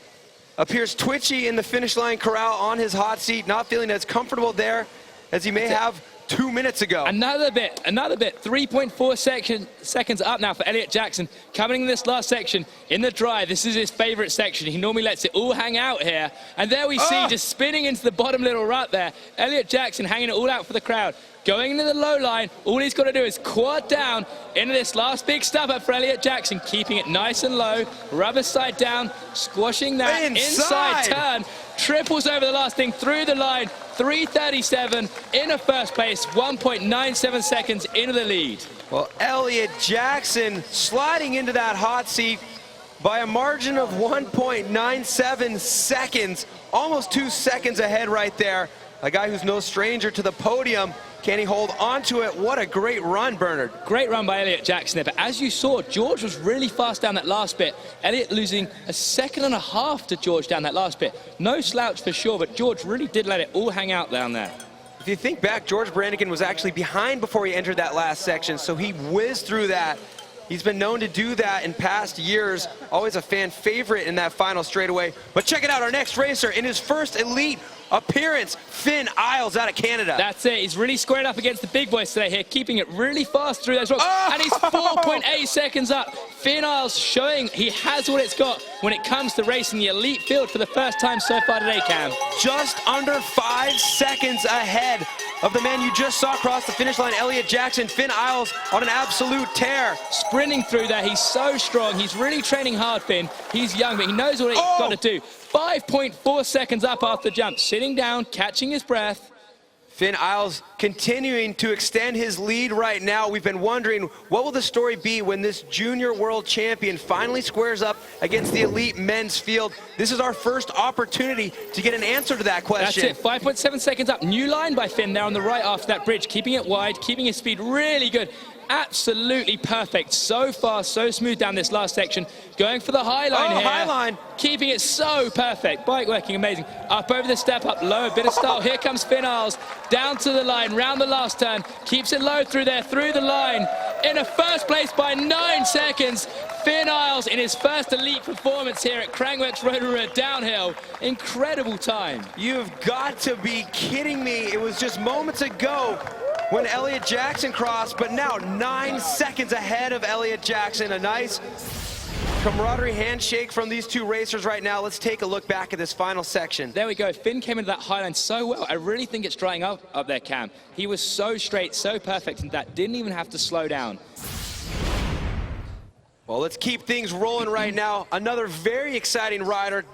appears twitchy in the finish line corral on his hot seat, not feeling as comfortable there as he may have 2 minutes ago. Another bit, 3.4 seconds up now for Elliot Jackson. Coming in this last section, in the dry, this is his favorite section. He normally lets it all hang out here. And there we see, just spinning into the bottom little rut there, Elliot Jackson hanging it all out for the crowd. Going into the low line, all he's got to do is quad down into this last big stub up for Elliot Jackson, keeping it nice and low, rubber side down, squashing that inside turn, triples over the last thing, through the line, 3:37 in a 1st place, 1.97 seconds into the lead. Well, Elliot Jackson sliding into that hot seat by a margin of 1.97 seconds, almost 2 seconds ahead right there. A guy who's no stranger to the podium. Can he hold on to it? What a great run, Bernard. Great run by Elliot Jackson there, but as you saw, George was really fast down that last bit. Elliot losing a 2.5 seconds to George down that last bit. No slouch for sure, but George really did let it all hang out down there. If you think back, George Brannigan was actually behind before he entered that last section, so he whizzed through that. He's been known to do that in past years, always a fan favorite in that final straightaway. But check it out, our next racer in his first elite appearance, Finn Isles out of Canada. That's it, he's really squared up against the big boys today here, keeping it really fast through those rocks. And he's 4.8 seconds up. Finn Isles showing he has what it's got when it comes to racing the elite field for the first time so far today, Cam. Just under 5 seconds ahead of the man you just saw cross the finish line, Elliot Jackson. Finn Isles on an absolute tear. Sprinting through there, he's so strong. He's really training hard, Finn. He's young, but he knows what he's got to do. 5.4 seconds up after the jump, sitting down, catching his breath. Finn Isles continuing to extend his lead right now. We've been wondering, what will the story be when this junior world champion finally squares up against the elite men's field? This is our first opportunity to get an answer to that question. That's it, 5.7 seconds up. New line by Finn there on the right after that bridge, keeping it wide, keeping his speed really good. Absolutely perfect. So fast, so smooth down this last section. Going for the high line here. High line. Keeping it so perfect. Bike working amazing. Up over the step, up low, a bit of style. Here comes Finn Isles. Down to the line, round the last turn. Keeps it low through there, through the line. In a 1st place by 9 seconds. Finn Isles in his first elite performance here at Crankworx Rotorua downhill. Incredible time. You've got to be kidding me. It was just moments ago when Elliot Jackson crossed, but now 9 seconds ahead of Elliot Jackson. A nice camaraderie handshake from these two racers right now. Let's take a look back at this final section. There we go. Finn came into that high line so well. I really think it's drying up there, Cam. He was so straight, so perfect, and that didn't even have to slow down. Well, let's keep things rolling right now. Another very exciting rider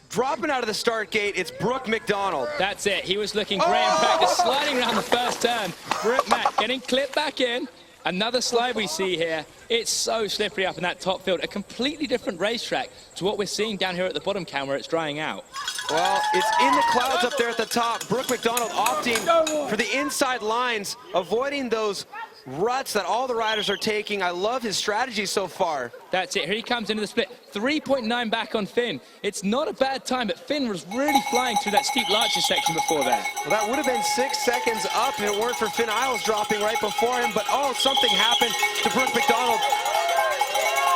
dropping out of the start gate. It's Brooke McDonald. That's it. He was looking great in practice, sliding around the first turn. Brooke Mac getting clipped back in. Another slide we see here. It's so slippery up in that top field. A completely different racetrack to what we're seeing down here at the bottom, Cam, where it's drying out. Well, it's in the clouds up there at the top. Brooke McDonald opting for the inside lines, avoiding those ruts that all the riders are taking. I love his strategy so far. That's it. Here he comes into the split. 3.9 back on Finn. It's not a bad time, but Finn was really flying through that steep larches section before that. Well, that would have been 6 seconds up if it weren't for Finn Isles dropping right before him. But, oh, something happened to Brooke McDonald.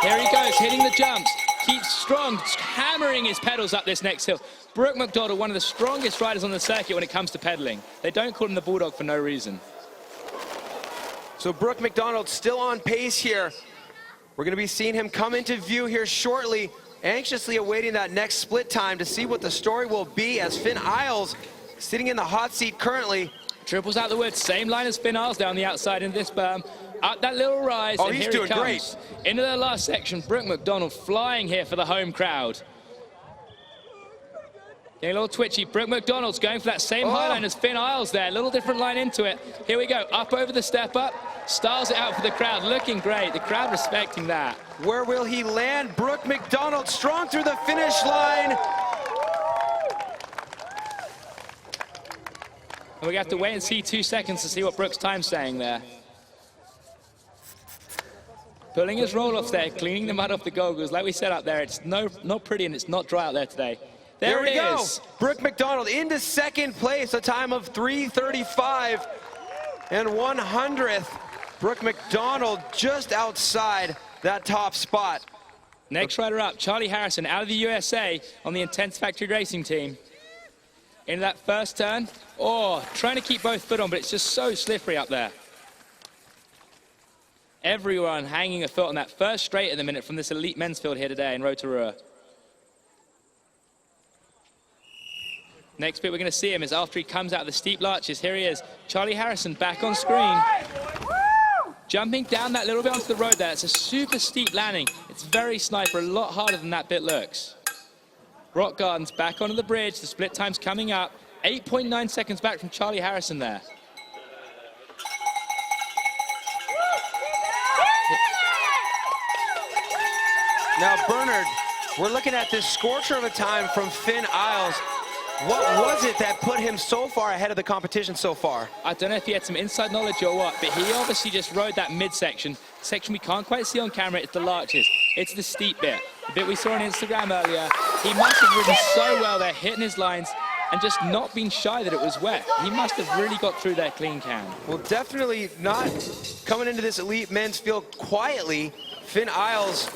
Here he goes, hitting the jumps. Keeps strong, hammering his pedals up this next hill. Brooke McDonald, one of the strongest riders on the circuit when it comes to pedaling. They don't call him the Bulldog for no reason. So Brooke McDonald still on pace here. We're going to be seeing him come into view here shortly, anxiously awaiting that next split time to see what the story will be as Finn Isles sitting in the hot seat currently. Triples out the woods, same line as Finn Isles down the outside in this berm. Up that little rise, oh, and he's here doing he comes. great. Into the last section, Brooke McDonald flying here for the home crowd. Getting a little twitchy. Brooke McDonald's going for that same high line as Finn Isles there. A little different line into it. Here we go, up over the step up. Styles it out for the crowd, looking great. The crowd respecting that. Where will he land? Brooke McDonald strong through the finish line. And we have to wait and see 2 seconds to see what Brooke's time's saying there. Pulling his roll-offs there, cleaning the mud off the goggles. Like we said up there, it's not pretty and it's not dry out there today. There we it go. is. Brooke McDonald into second place, a time of 3:35 and 100th. Brooke McDonald just outside that top spot. Next rider up, Charlie Harrison out of the USA on the Intense Factory Racing team. Into that first turn. Oh, trying to keep both foot on, but it's just so slippery up there. Everyone hanging a foot on that first straight at the minute from this elite men's field here today in Rotorua. Next bit we're going to see him is after he comes out of the steep larches. Here he is, Charlie Harrison back on screen. Jumping down that little bit onto the road there. It's a super steep landing. It's very sniper, a lot harder than that bit looks. Rock Gardens back onto the bridge. The split time's coming up. 8.9 seconds back from Charlie Harrison there. Now, Bernard, we're looking at this scorcher of a time from Finn Isles. What was it that put him so far ahead of the competition so far? I don't know if he had some inside knowledge or what, but he obviously just rode that midsection. Section we can't quite see on camera, it's the larches. It's the steep bit. The bit we saw on Instagram earlier. He must have ridden so well there, hitting his lines, and just not being shy that it was wet. He must have really got through that clean can. Well, definitely not coming into this elite men's field quietly. Finn Isles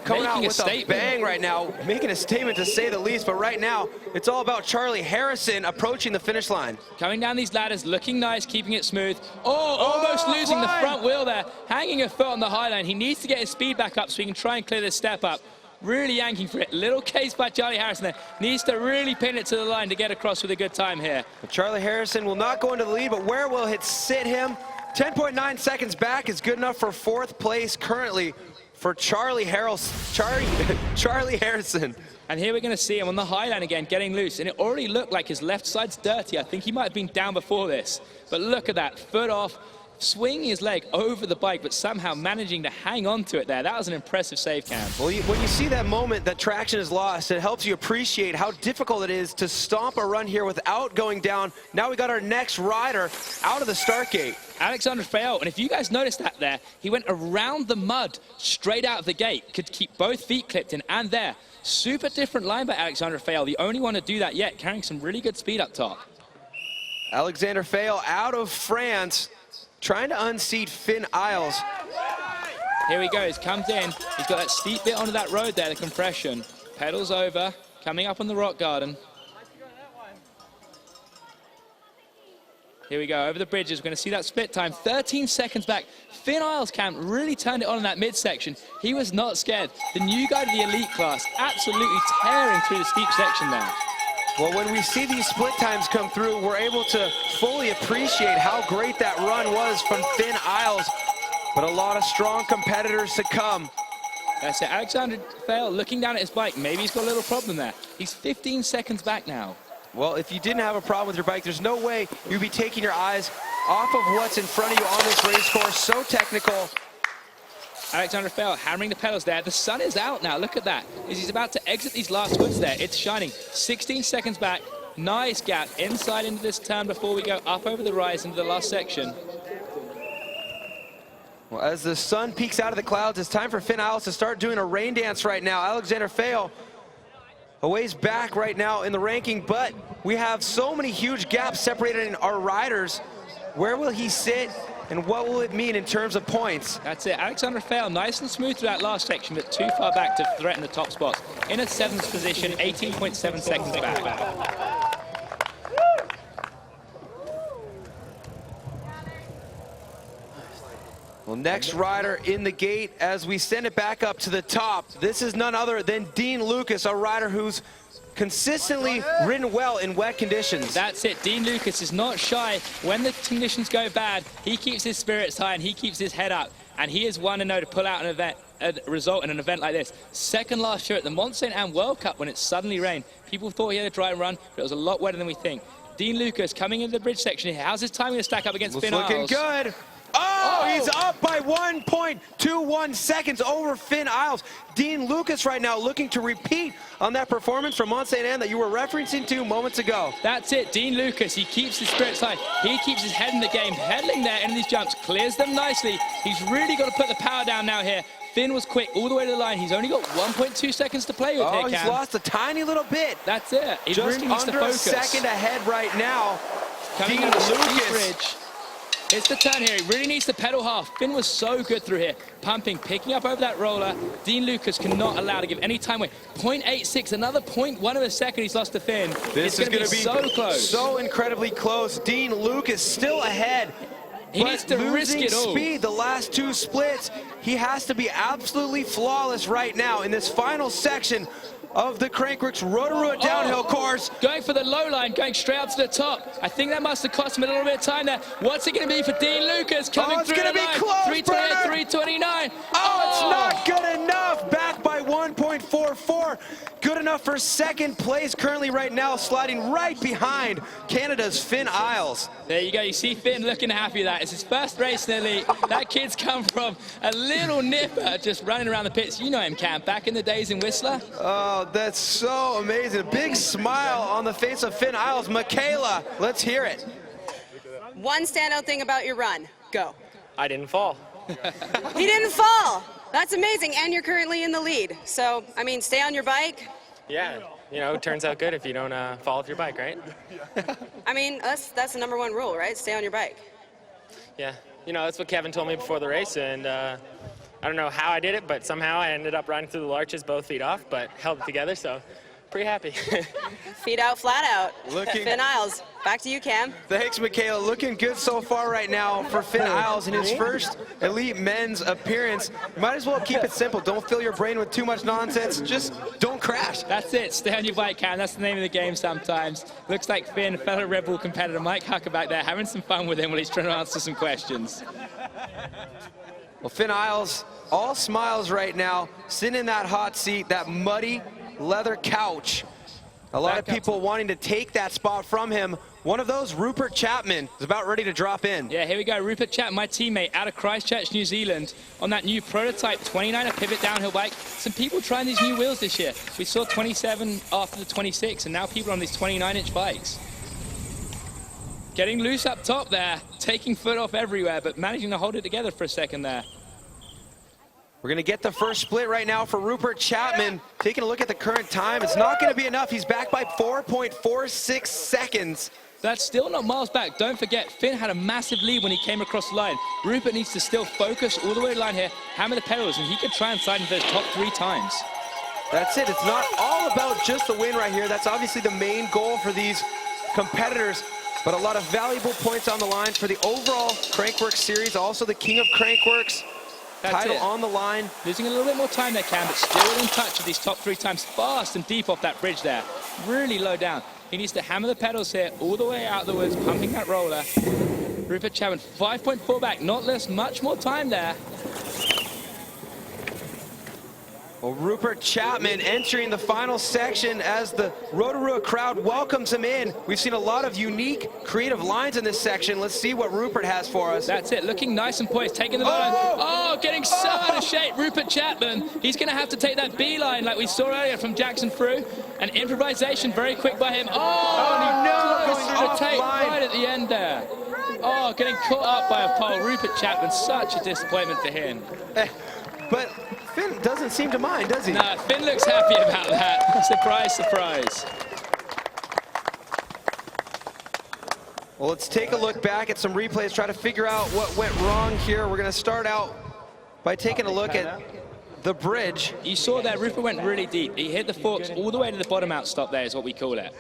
coming out with a bang right now, making a statement to say the least, but right now, it's all about Charlie Harrison approaching the finish line. Coming down these ladders, looking nice, keeping it smooth. Oh, almost losing the front wheel there, hanging a foot on the high line. He needs to get his speed back up so he can try and clear this step up. Really yanking for it. Little case by Charlie Harrison there. Needs to really pin it to the line to get across with a good time here. But Charlie Harrison will not go into the lead, but where will it sit him? 10.9 seconds back is good enough for fourth place currently for Charlie Harrison. And here we're going to see him on the high line again, getting loose. And it already looked like his left side's dirty. I think he might have been down before this. But look at that, foot off, swinging his leg over the bike, but somehow managing to hang on to it there. That was an impressive save, Cam. Well, when you see that moment that traction is lost, it helps you appreciate how difficult it is to stomp a run here without going down. Now we got our next rider out of the start gate. Alexander Fayol, and if you guys noticed that there, he went around the mud straight out of the gate, could keep both feet clipped in and there. Super different line by Alexander Fayol, the only one to do that yet, carrying some really good speed up top. Alexander Fayol out of France, trying to unseat Finn Isles. Here he goes, comes in, he's got that steep bit onto that road there, the compression. Pedals over, coming up on the rock garden. Here we go, over the bridges. We're going to see that split time, 13 seconds back. Finn Isles, Cam, really turned it on in that midsection. He was not scared. The new guy to the elite class, absolutely tearing through the steep section there. Well, when we see these split times come through, we're able to fully appreciate how great that run was from Finn Isles. But a lot of strong competitors to come. That's it, Alexander Fail looking down at his bike. Maybe he's got a little problem there. He's 15 seconds back now. Well, if you didn't have a problem with your bike, there's no way you'd be taking your eyes off of what's in front of you on this race course. So technical. Alexander Fail hammering the pedals there. The sun is out now. Look at that. As he's about to exit these last woods there. It's shining. 16 seconds back. Nice gap inside into this turn before we go up over the rise into the last section. Well, as the sun peeks out of the clouds, it's time for Finn Isles to start doing a rain dance right now. Alexander Fail a ways back right now in the ranking, but we have so many huge gaps separating our riders. Where will he sit, and what will it mean in terms of points? That's it. Alexander Fail nice and smooth through that last section, but too far back to threaten the top spots. In a 7th position, 18.7 seconds back. Well, next rider in the gate as we send it back up to the top. This is none other than Dean Lucas, a rider who's consistently ridden well in wet conditions. That's it. Dean Lucas is not shy. When the conditions go bad, he keeps his spirits high and he keeps his head up. And he is 1-0 to pull out an event, a result in an event like this. Second last year at the Mont Saint Anne World Cup when it suddenly rained. People thought he had a dry run, but it was a lot wetter than we think. Dean Lucas coming into the bridge section here. How's his time going to stack up against Finn Isles? Looking good. Oh, he's up by 1.21 seconds over Finn Isles. Dean Lucas right now looking to repeat on that performance from Mont Saint Anne that you were referencing to moments ago. That's it, Dean Lucas. He keeps his spirits high. He keeps his head in the game, pedaling there in these jumps, clears them nicely. He's really got to put the power down now here. Finn was quick all the way to the line. He's only got 1.2 seconds to play with here, Cam. He's lost a tiny little bit. That's it. He just really needs to focus. Under a second ahead right now. Coming out of the bridge. It's the turn here. He really needs to pedal hard. Finn was so good through here. Pumping, picking up over that roller. Dean Lucas cannot allow to give any time away. 0.86, another 0.1 of a second he's lost to Finn. This is going to be so close. So incredibly close. Dean Lucas still ahead. He needs to risk it all. Speed the last 2 splits. He has to be absolutely flawless right now in this final section of the Crankworx Rotorua downhill course. Going for the low line, going straight up to the top. I think that must have cost him a little bit of time there. What's it going to be for Dean Lucas coming through the line? It's going to be close, 328, 329. It's not good enough. Back by 1.44. Good enough for second place currently right now, sliding right behind Canada's Finn Isles. There you go. You see Finn looking happy with that. It's his first race in the elite. That kid's come from a little nipper just running around the pits. You know him, Cam, back in the days in Whistler. Oh, that's so amazing. A big smile on the face of Finn Isles. Michaela, let's hear it. One standout thing about your run. Go. I didn't fall. He didn't fall. That's amazing, and you're currently in the lead. So, I mean, stay on your bike. Yeah, you know, it turns out good if you don't fall off your bike, right? I mean, that's the #1 rule, right? Stay on your bike. Yeah, you know, that's what Kevin told me before the race, and I don't know how I did it, but somehow I ended up riding through the larches both feet off, but held it together, so pretty happy. Feet out, flat out. Looking... Finn Isles, back to you, Cam. Thanks, Michaela. Looking good so far right now for Finn Isles in his first elite men's appearance. Might as well keep it simple. Don't fill your brain with too much nonsense. Just don't crash. That's it. Stay on your bike, Cam. That's the name of the game sometimes. Looks like Finn, fellow Red Bull competitor Mike Hucker back there, having some fun with him while he's trying to answer some questions. Well, Finn Isles, all smiles right now, sitting in that hot seat, that muddy leather couch. A lot of people wanting to take that spot from him. One of those, Rupert Chapman, is about ready to drop in. Yeah, here we go. Rupert Chapman, my teammate out of Christchurch, New Zealand, on that new prototype 29er pivot downhill bike. Some people trying these new wheels this year. We saw 27 after the 26, and now people on these 29-inch bikes. Getting loose up top there, taking foot off everywhere, but managing to hold it together for a second there. We're going to get the first split right now for Rupert Chapman. Taking a look at the current time, it's not going to be enough. He's back by 4.46 seconds. That's still not miles back. Don't forget, Finn had a massive lead when he came across the line. Rupert needs to still focus all the way to the line here, hammer the pedals, and he could try and slide into those top 3 times. That's it. It's not all about just the win right here. That's obviously the main goal for these competitors. but a lot of valuable points on the line for the overall Crankworx series. Also the King of Crankworx title on the line. Losing a little bit more time there, Cam, but still in touch with these top 3 times, fast and deep off that bridge there. Really low down. He needs to hammer the pedals here, all the way out the woods, pumping that roller. Rupert Chapman, 5.4 back, not less, much more time there. Well, Rupert Chapman entering the final section as the Rotorua crowd welcomes him in. We've seen a lot of unique, creative lines in this section. Let's see what Rupert has for us. That's it, looking nice and poised, taking the line. Oh, getting so out of shape, Rupert Chapman. He's going to have to take that beeline like we saw earlier from Jackson through. An improvisation very quick by him. Oh, no, going through the tape right at the end there. Oh, getting caught up by a pole. Rupert Chapman, such a disappointment for him. But Finn doesn't seem to mind, does he? No, Finn looks happy about that. Surprise, surprise. Well, let's take a look back at some replays, try to figure out what went wrong here. We're going to start out by taking a look at the bridge. You saw that Rupert went really deep. He hit the forks all the way to the bottom out stop there is what we call it.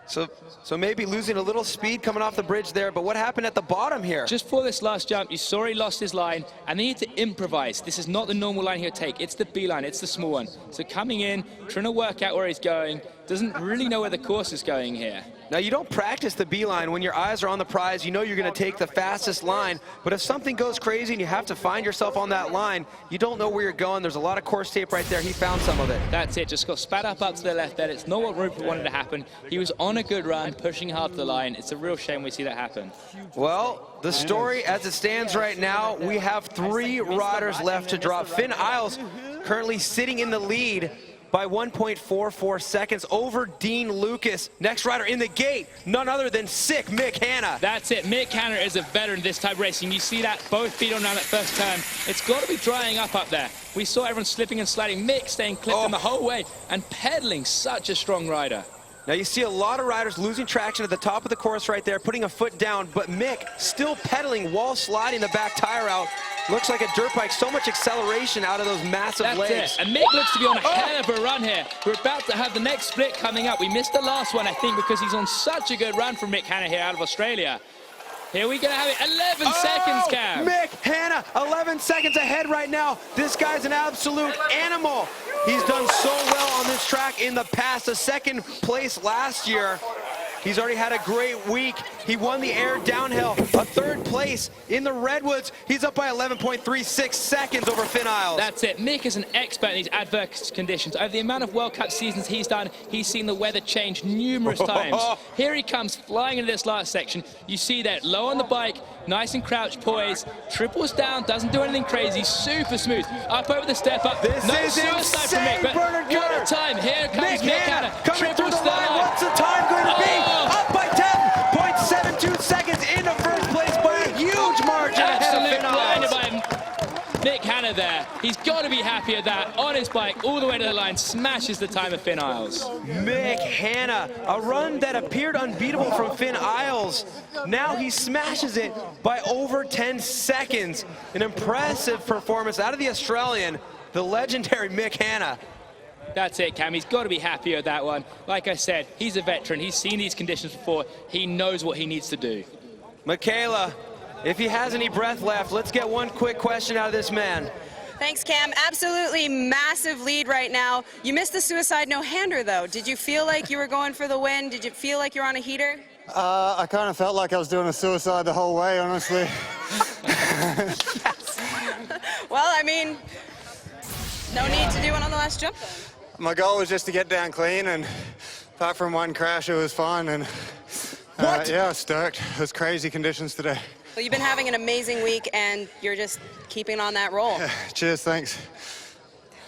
So maybe losing a little speed coming off the bridge there, but what happened at the bottom here? Just for this last jump, you saw he lost his line, and they need to improvise. This is not the normal line he'll take. It's the B line, it's the small one. So coming in, trying to work out where he's going, doesn't really know where the course is going here. Now, you don't practice the B line when your eyes are on the prize. You know you're going to take the fastest line, but if something goes crazy and you have to find yourself on that line, you don't know where you're going. There's a lot of course tape right there. He found some of it. That's it, just got spat up to the left there. It's not what Rupert wanted to happen. He was on a good run, pushing hard to the line. It's a real shame we see that happen. Well, the story as it stands right now, we have 3 riders left to drop. Finn Isles currently sitting in the lead by 1.44 seconds over Dean Lucas. Next rider in the gate, none other than sick Mick Hanna. That's it, Mick Hanna is a veteran this type of racing. You see that, both feet on around that first turn. It's got to be drying up there. We saw everyone slipping and sliding. Mick staying clipped in the whole way and pedaling, such a strong rider. Now you see a lot of riders losing traction at the top of the course right there, putting a foot down, but Mick still pedaling while sliding the back tire out. Looks like a dirt bike, so much acceleration out of those massive legs. That's it, and Mick looks to be on a hell of a run here. We're about to have the next split coming up. We missed the last one, I think, because he's on such a good run from Mick Hanna here out of Australia. Here we're going to have it, 11 seconds, Cam. Mick Hanna, 11 seconds ahead right now. This guy's an absolute animal. He's done so well on this track in the past, a second place last year. He's already had a great week. He won the air downhill, a 3rd place in the Redwoods. He's up by 11.36 seconds over Finn Isles. That's it. Mick is an expert in these adverse conditions. Over the amount of World Cup seasons he's done, he's seen the weather change numerous times. Here he comes flying into this last section. You see that low on the bike, nice and crouched, poised, triples down, doesn't do anything crazy, super smooth. Up over the step up. This no is suicide for insane, Mick, but Bernard what a time. Here comes Mick Hanna. Coming through the line. What's the time going to be? Up by 10.72 seconds into first place by a huge margin ahead of Finn Isles. By Mick Hanna there. He's got to be happy at that. On his bike, all the way to the line, smashes the time of Finn Isles. Mick Hanna, a run that appeared unbeatable from Finn Isles. Now he smashes it by over 10 seconds. An impressive performance out of the Australian, the legendary Mick Hanna. That's it, Cam. He's got to be happy with that one. Like I said, he's a veteran. He's seen these conditions before. He knows what he needs to do. Michaela, if he has any breath left, let's get one quick question out of this man. Thanks, Cam. Absolutely massive lead right now. You missed the suicide no-hander, though. Did you feel like you were going for the win? Did you feel like you're on a heater? I kind of felt like I was doing a suicide the whole way, honestly. Well, I mean, no need to do one on the last jump, then. My goal was just to get down clean, and apart from one crash, it was fun. And yeah, I was stoked. It was crazy conditions today. Well, you've been having an amazing week, and you're just keeping on that roll. Cheers, thanks.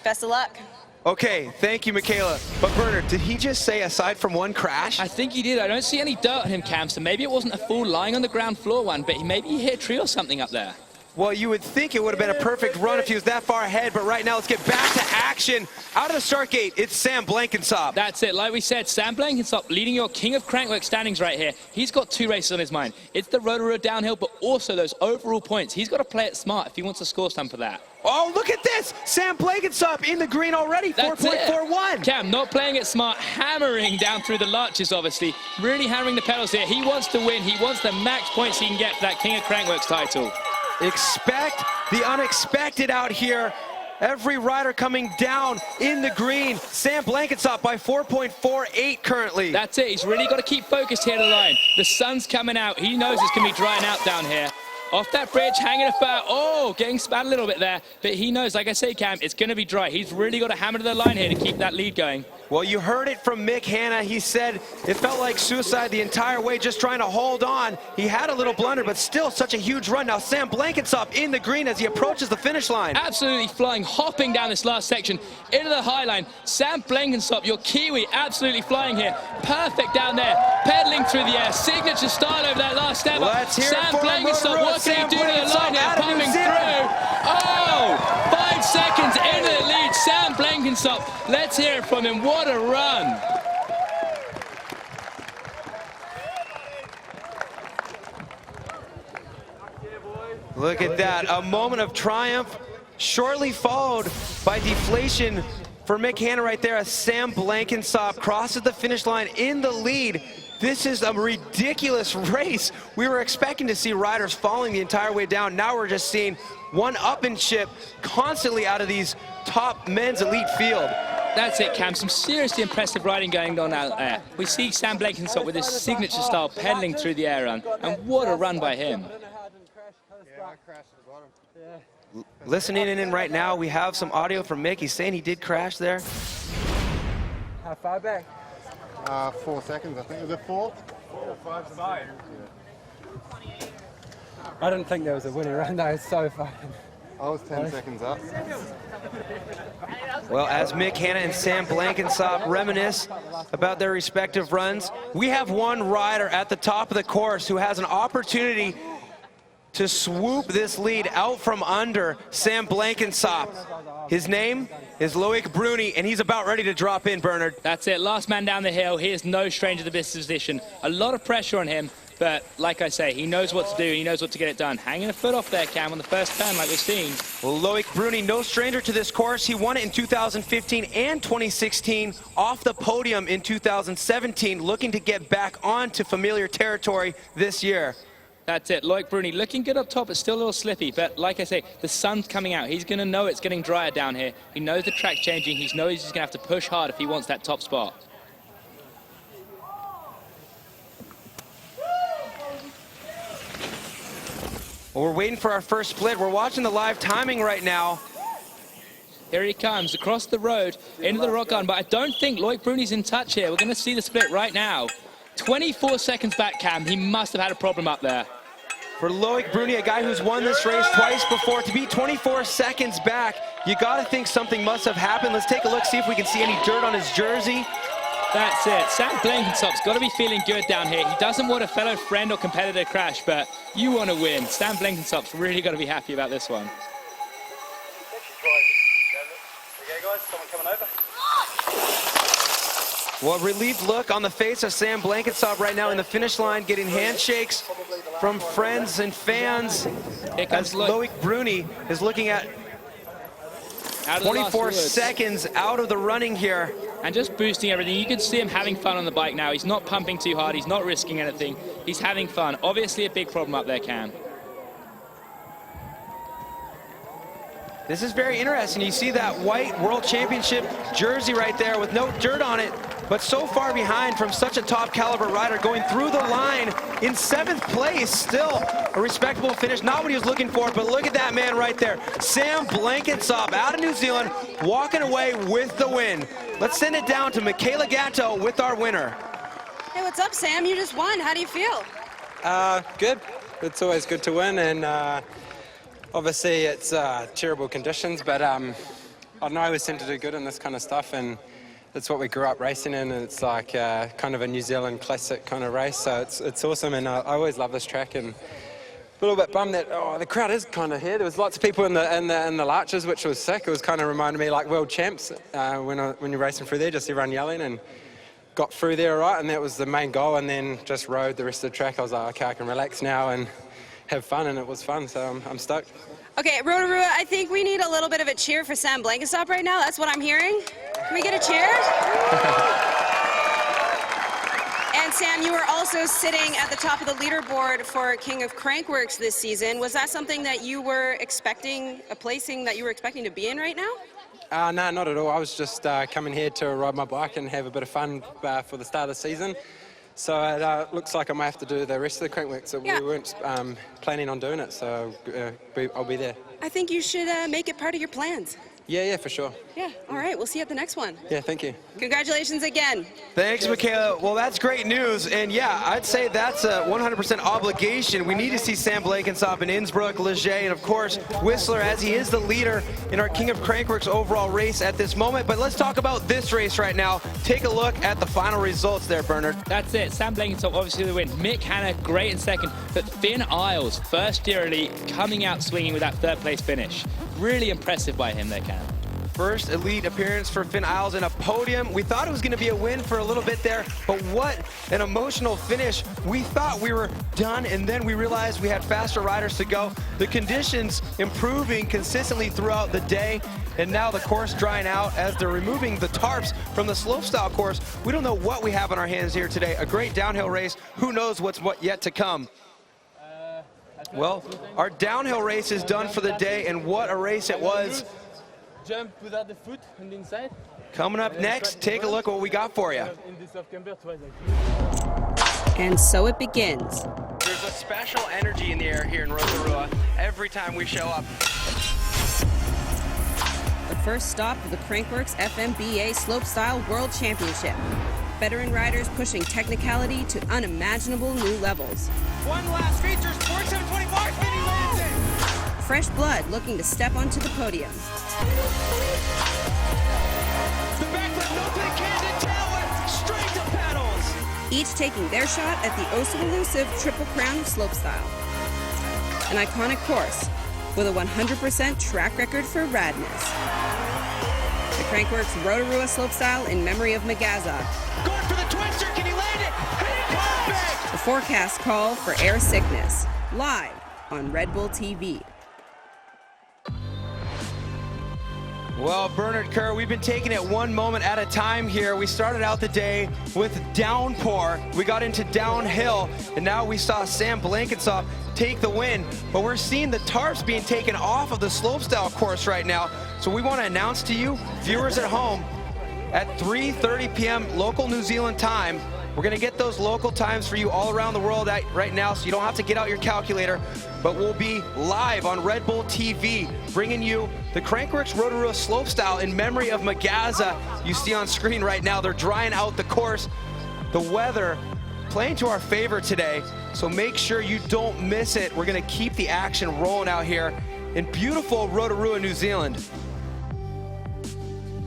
Best of luck. Okay, thank you, Michaela. But Bernard, did he just say aside from one crash? I think he did. I don't see any dirt on him, Cam, so maybe it wasn't a full lying on the ground floor one, but maybe he hit a tree or something up there. Well, you would think it would have been a perfect run if he was that far ahead, but right now let's get back to action. Out of the start gate, it's Sam Blankensop. That's it. Like we said, Sam Blankensop leading your King of Crankworx standings right here. He's got 2 races on his mind. It's the Rotorua downhill, but also those overall points. He's got to play it smart if he wants to score some for that. Oh, look at this! Sam Blankenship in the green already, 4.41. Cam, not playing it smart, hammering down through the larches, obviously. Really hammering the pedals here. He wants to win. He wants the max points he can get for that King of Crankworx title. Expect the unexpected out here. Every rider coming down in the green. Sam Blankenship by 4.48 currently. That's it. He's really got to keep focused here to the line. The sun's coming out. He knows it's going to be drying out down here. Off that bridge, hanging a foul. Oh, getting spat a little bit there. But he knows, like I say, Cam, it's going to be dry. He's really got to hammer to the line here to keep that lead going. Well, you heard it from Mick Hanna. He said it felt like suicide the entire way, just trying to hold on. He had a little blunder, but still such a huge run. Now Sam Blankenship in the green as he approaches the finish line. Absolutely flying, hopping down this last section into the high line. Sam Blankenship, your Kiwi, absolutely flying here. Perfect down there, pedaling through the air. Signature style over that last step. Let's hear Sam it for Blankenship, Rotorua. what can he do to the line here? Pumping through. Oh, 5 seconds into the lead. Sam Blankenship, let's hear it from him. What a run. Look at that, a moment of triumph, shortly followed by deflation for Mick Hanna right there as Sam Blankenship crosses the finish line in the lead. This is a ridiculous race. We were expecting to see riders falling the entire way down. Now we're just seeing one-upmanship constantly out of these top men's elite field. That's it, Cam. Some seriously impressive riding going on out there. We see Sam Blankenship with his signature style pedaling through the air run, and what a run by him. Listening in right now, we have some audio from Mick. He's saying he did crash there. How far back? 4 seconds, I think. Was it 4? 4 or 5? I didn't think there was a winning run. That was so fun. I was 10 seconds up. Well, as Mick Hanna and Sam Blankenship reminisce about their respective runs, we have one rider at the top of the course who has an opportunity to swoop this lead out from under Sam Blankenship. His name is Loic Bruni, and he's about ready to drop in, Bernard. That's it, last man down the hill. He is no stranger to this position. A lot of pressure on him, but like I say, he knows what to do. He knows what to get it done. Hanging a foot off there, Cam, on the first turn like we've seen. Well, Loic Bruni, no stranger to this course. He won it in 2015 and 2016, off the podium in 2017, looking to get back onto familiar territory this year. That's it, Loic Bruni looking good up top, but still a little slippy. But like I say, the sun's coming out. He's going to know it's getting drier down here. He knows the track's changing. He knows he's going to have to push hard if he wants that top spot. Well, we're waiting for our first split. We're watching the live timing right now. Here he comes across the road into the rock garden, but I don't think Loic Bruni's in touch here. We're going to see the split right now. 24 seconds back, Cam. He must have had a problem up there. For Loic Bruni, a guy who's won this race twice before, to be 24 seconds back, you got to think something must have happened. Let's take a look, see if we can see any dirt on his jersey. That's it. Sam Blankenship's got to be feeling good down here. He doesn't want a fellow friend or competitor to crash, but you want to win. Sam Blankenship's really got to be happy about this one. Okay, guys, someone coming over? Well, a relieved look on the face of Sam Blankenship right now in the finish line, getting handshakes from friends and fans as Loic Bruni is looking at 24 seconds out of the running here. And just boosting everything. You can see him having fun on the bike now. He's not pumping too hard. He's not risking anything. He's having fun. Obviously a big problem up there, Cam. This is very interesting. You see that white World Championship jersey right there with no dirt on it, but so far behind from such a top caliber rider, going through the line in 7th place. Still a respectable finish. Not what he was looking for, but look at that man right there. Sam Blankenship out of New Zealand, walking away with the win. Let's send it down to Michaela Gatto with our winner. Hey, what's up, Sam? You just won. How do you feel? Good. It's always good to win, and obviously it's terrible conditions, but I know I always tend to do good in this kind of stuff, and it's what we grew up racing in, and it's like kind of a New Zealand classic kind of race, so it's awesome, and I always love this track, and a little bit bummed that the crowd is kind of here. There was lots of people in the larches, which was sick. It was kind of reminded me like world champs when you're racing through there, just everyone yelling, and got through there all right, and that was the main goal, and then just rode the rest of the track. I was like, okay, I can relax now and have fun, and it was fun, so I'm stoked. Okay, Rotorua, I think we need a little bit of a cheer for Sam Blankenstop right now. That's what I'm hearing. Can we get a cheer? And Sam, you were also sitting at the top of the leaderboard for King of Crankworx this season. Was that something that you were expecting, a placing that you were expecting to be in right now? No, not at all. I was just coming here to ride my bike and have a bit of fun for the start of the season. So it looks like I might have to do the rest of the Crankworx. So Yeah. we weren't planning on doing it, so I'll be there. I think you should make it part of your plans. Yeah, for sure. Yeah, all right, we'll see you at the next one. Yeah, thank you. Congratulations again. Thanks, Michaela. Well, that's great news. And yeah, I'd say that's a 100% obligation. We need to see Sam Blankenstop in Innsbruck, Leger, and of course, Whistler, as he is the leader in our King of Crankworx overall race at this moment. But let's talk about this race right now. Take a look at the final results there, Bernard. That's it. Sam Blankenstop obviously the win. Mick Hanna, great in second. But Finn Isles, first year elite, coming out swinging with that third place finish. Really impressive by him there, Cam. First elite appearance for Finn Isles in a podium. We thought it was going to be a win for a little bit there, but what an emotional finish. We thought we were done, and then we realized we had faster riders to go. The conditions improving consistently throughout the day, and now the course drying out as they're removing the tarps from the slopestyle course. We don't know what we have on our hands here today. A great downhill race. Who knows what's yet to come? Well, our downhill race is done for the day, and what a race it was. Jump without the foot on the inside. Coming up next, take a look at what we got for you. And so it begins. There's a special energy in the air here in Rotorua every time we show up. The first stop of the Crankworx FMBA Slopestyle World Championship. Veteran riders pushing technicality to unimaginable new levels. One last features, 47.25, Vinny lands it! Fresh blood looking to step onto the podium. The backflip, no to the cannon, tail whip, straight to pedals! Each taking their shot at the oh-so-elusive Triple Crown of Slopestyle. An iconic course with a 100% track record for radness. The Crankworx Rotorua Slopestyle in memory of Magaza. Going for the twister, can he land it? Perfect! The forecast call for air sickness. Live on Red Bull TV. Well, Bernard Kerr, we've been taking it one moment at a time here. We started out the day with downpour. We got into downhill, and now we saw Sam Blankenstop take the win. But we're seeing the tarps being taken off of the slopestyle course right now. So we want to announce to you, viewers at home, at 3:30 p.m. local New Zealand time, we're going to get those local times for you all around the world right now, so you don't have to get out your calculator. But we'll be live on Red Bull TV, bringing you the Crankworx Rotorua Slopestyle in memory of Magaza. You see on screen right now, they're drying out the course. The weather playing to our favor today, so make sure you don't miss it. We're going to keep the action rolling out here in beautiful Rotorua, New Zealand.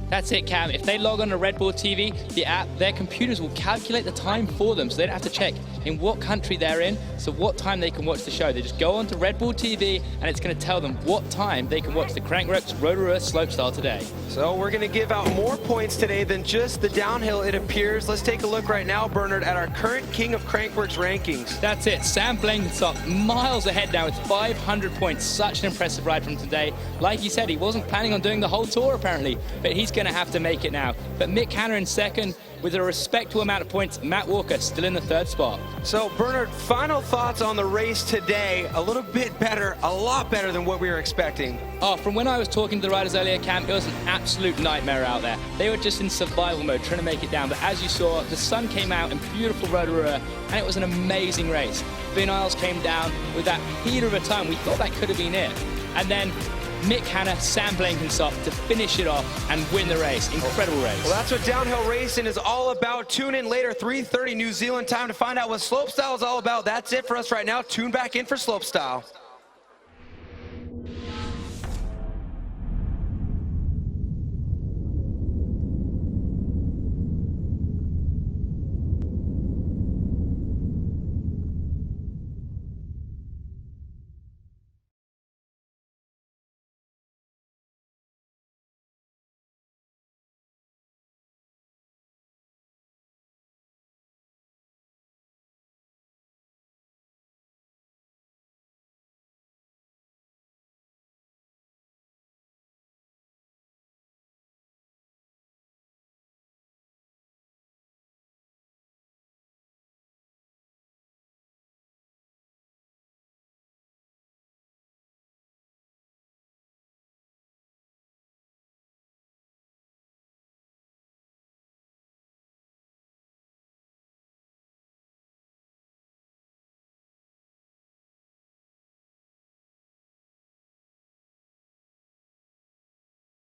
That's it, Cam. If they log on to Red Bull TV, the app, their computers will calculate the time for them, so they don't have to check in what country they're in, so what time they can watch the show. They just go on to Red Bull TV, and it's going to tell them what time they can watch the Crankworx Rotorua Slopestyle today. So we're going to give out more points today than just the downhill, it appears. Let's take a look right now, Bernard, at our current King of Crankworx rankings. That's it. Sam Blankenstop miles ahead now with 500 points. Such an impressive ride from today. Like you said, he wasn't planning on doing the whole tour, apparently, but he's going to have to make it now. But Mick Hanna in second with a respectable amount of points. Matt Walker still in the third spot. So Bernard, final thoughts on the race today. A little bit better, a lot better than what we were expecting. Oh, from when I was talking to the riders earlier, Cam, it was an absolute nightmare out there. They were just in survival mode, trying to make it down. But as you saw, the sun came out in beautiful Rotorua, and it was an amazing race. Finn Isles came down with that heater of a time. We thought that could have been it. And then Mick Hanna, Sam Blankenstop to finish it off and win the race. Incredible race. Well, that's what downhill racing is all about. Tune in later, 3:30 New Zealand time, to find out what slopestyle is all about. That's it for us right now. Tune back in for slopestyle.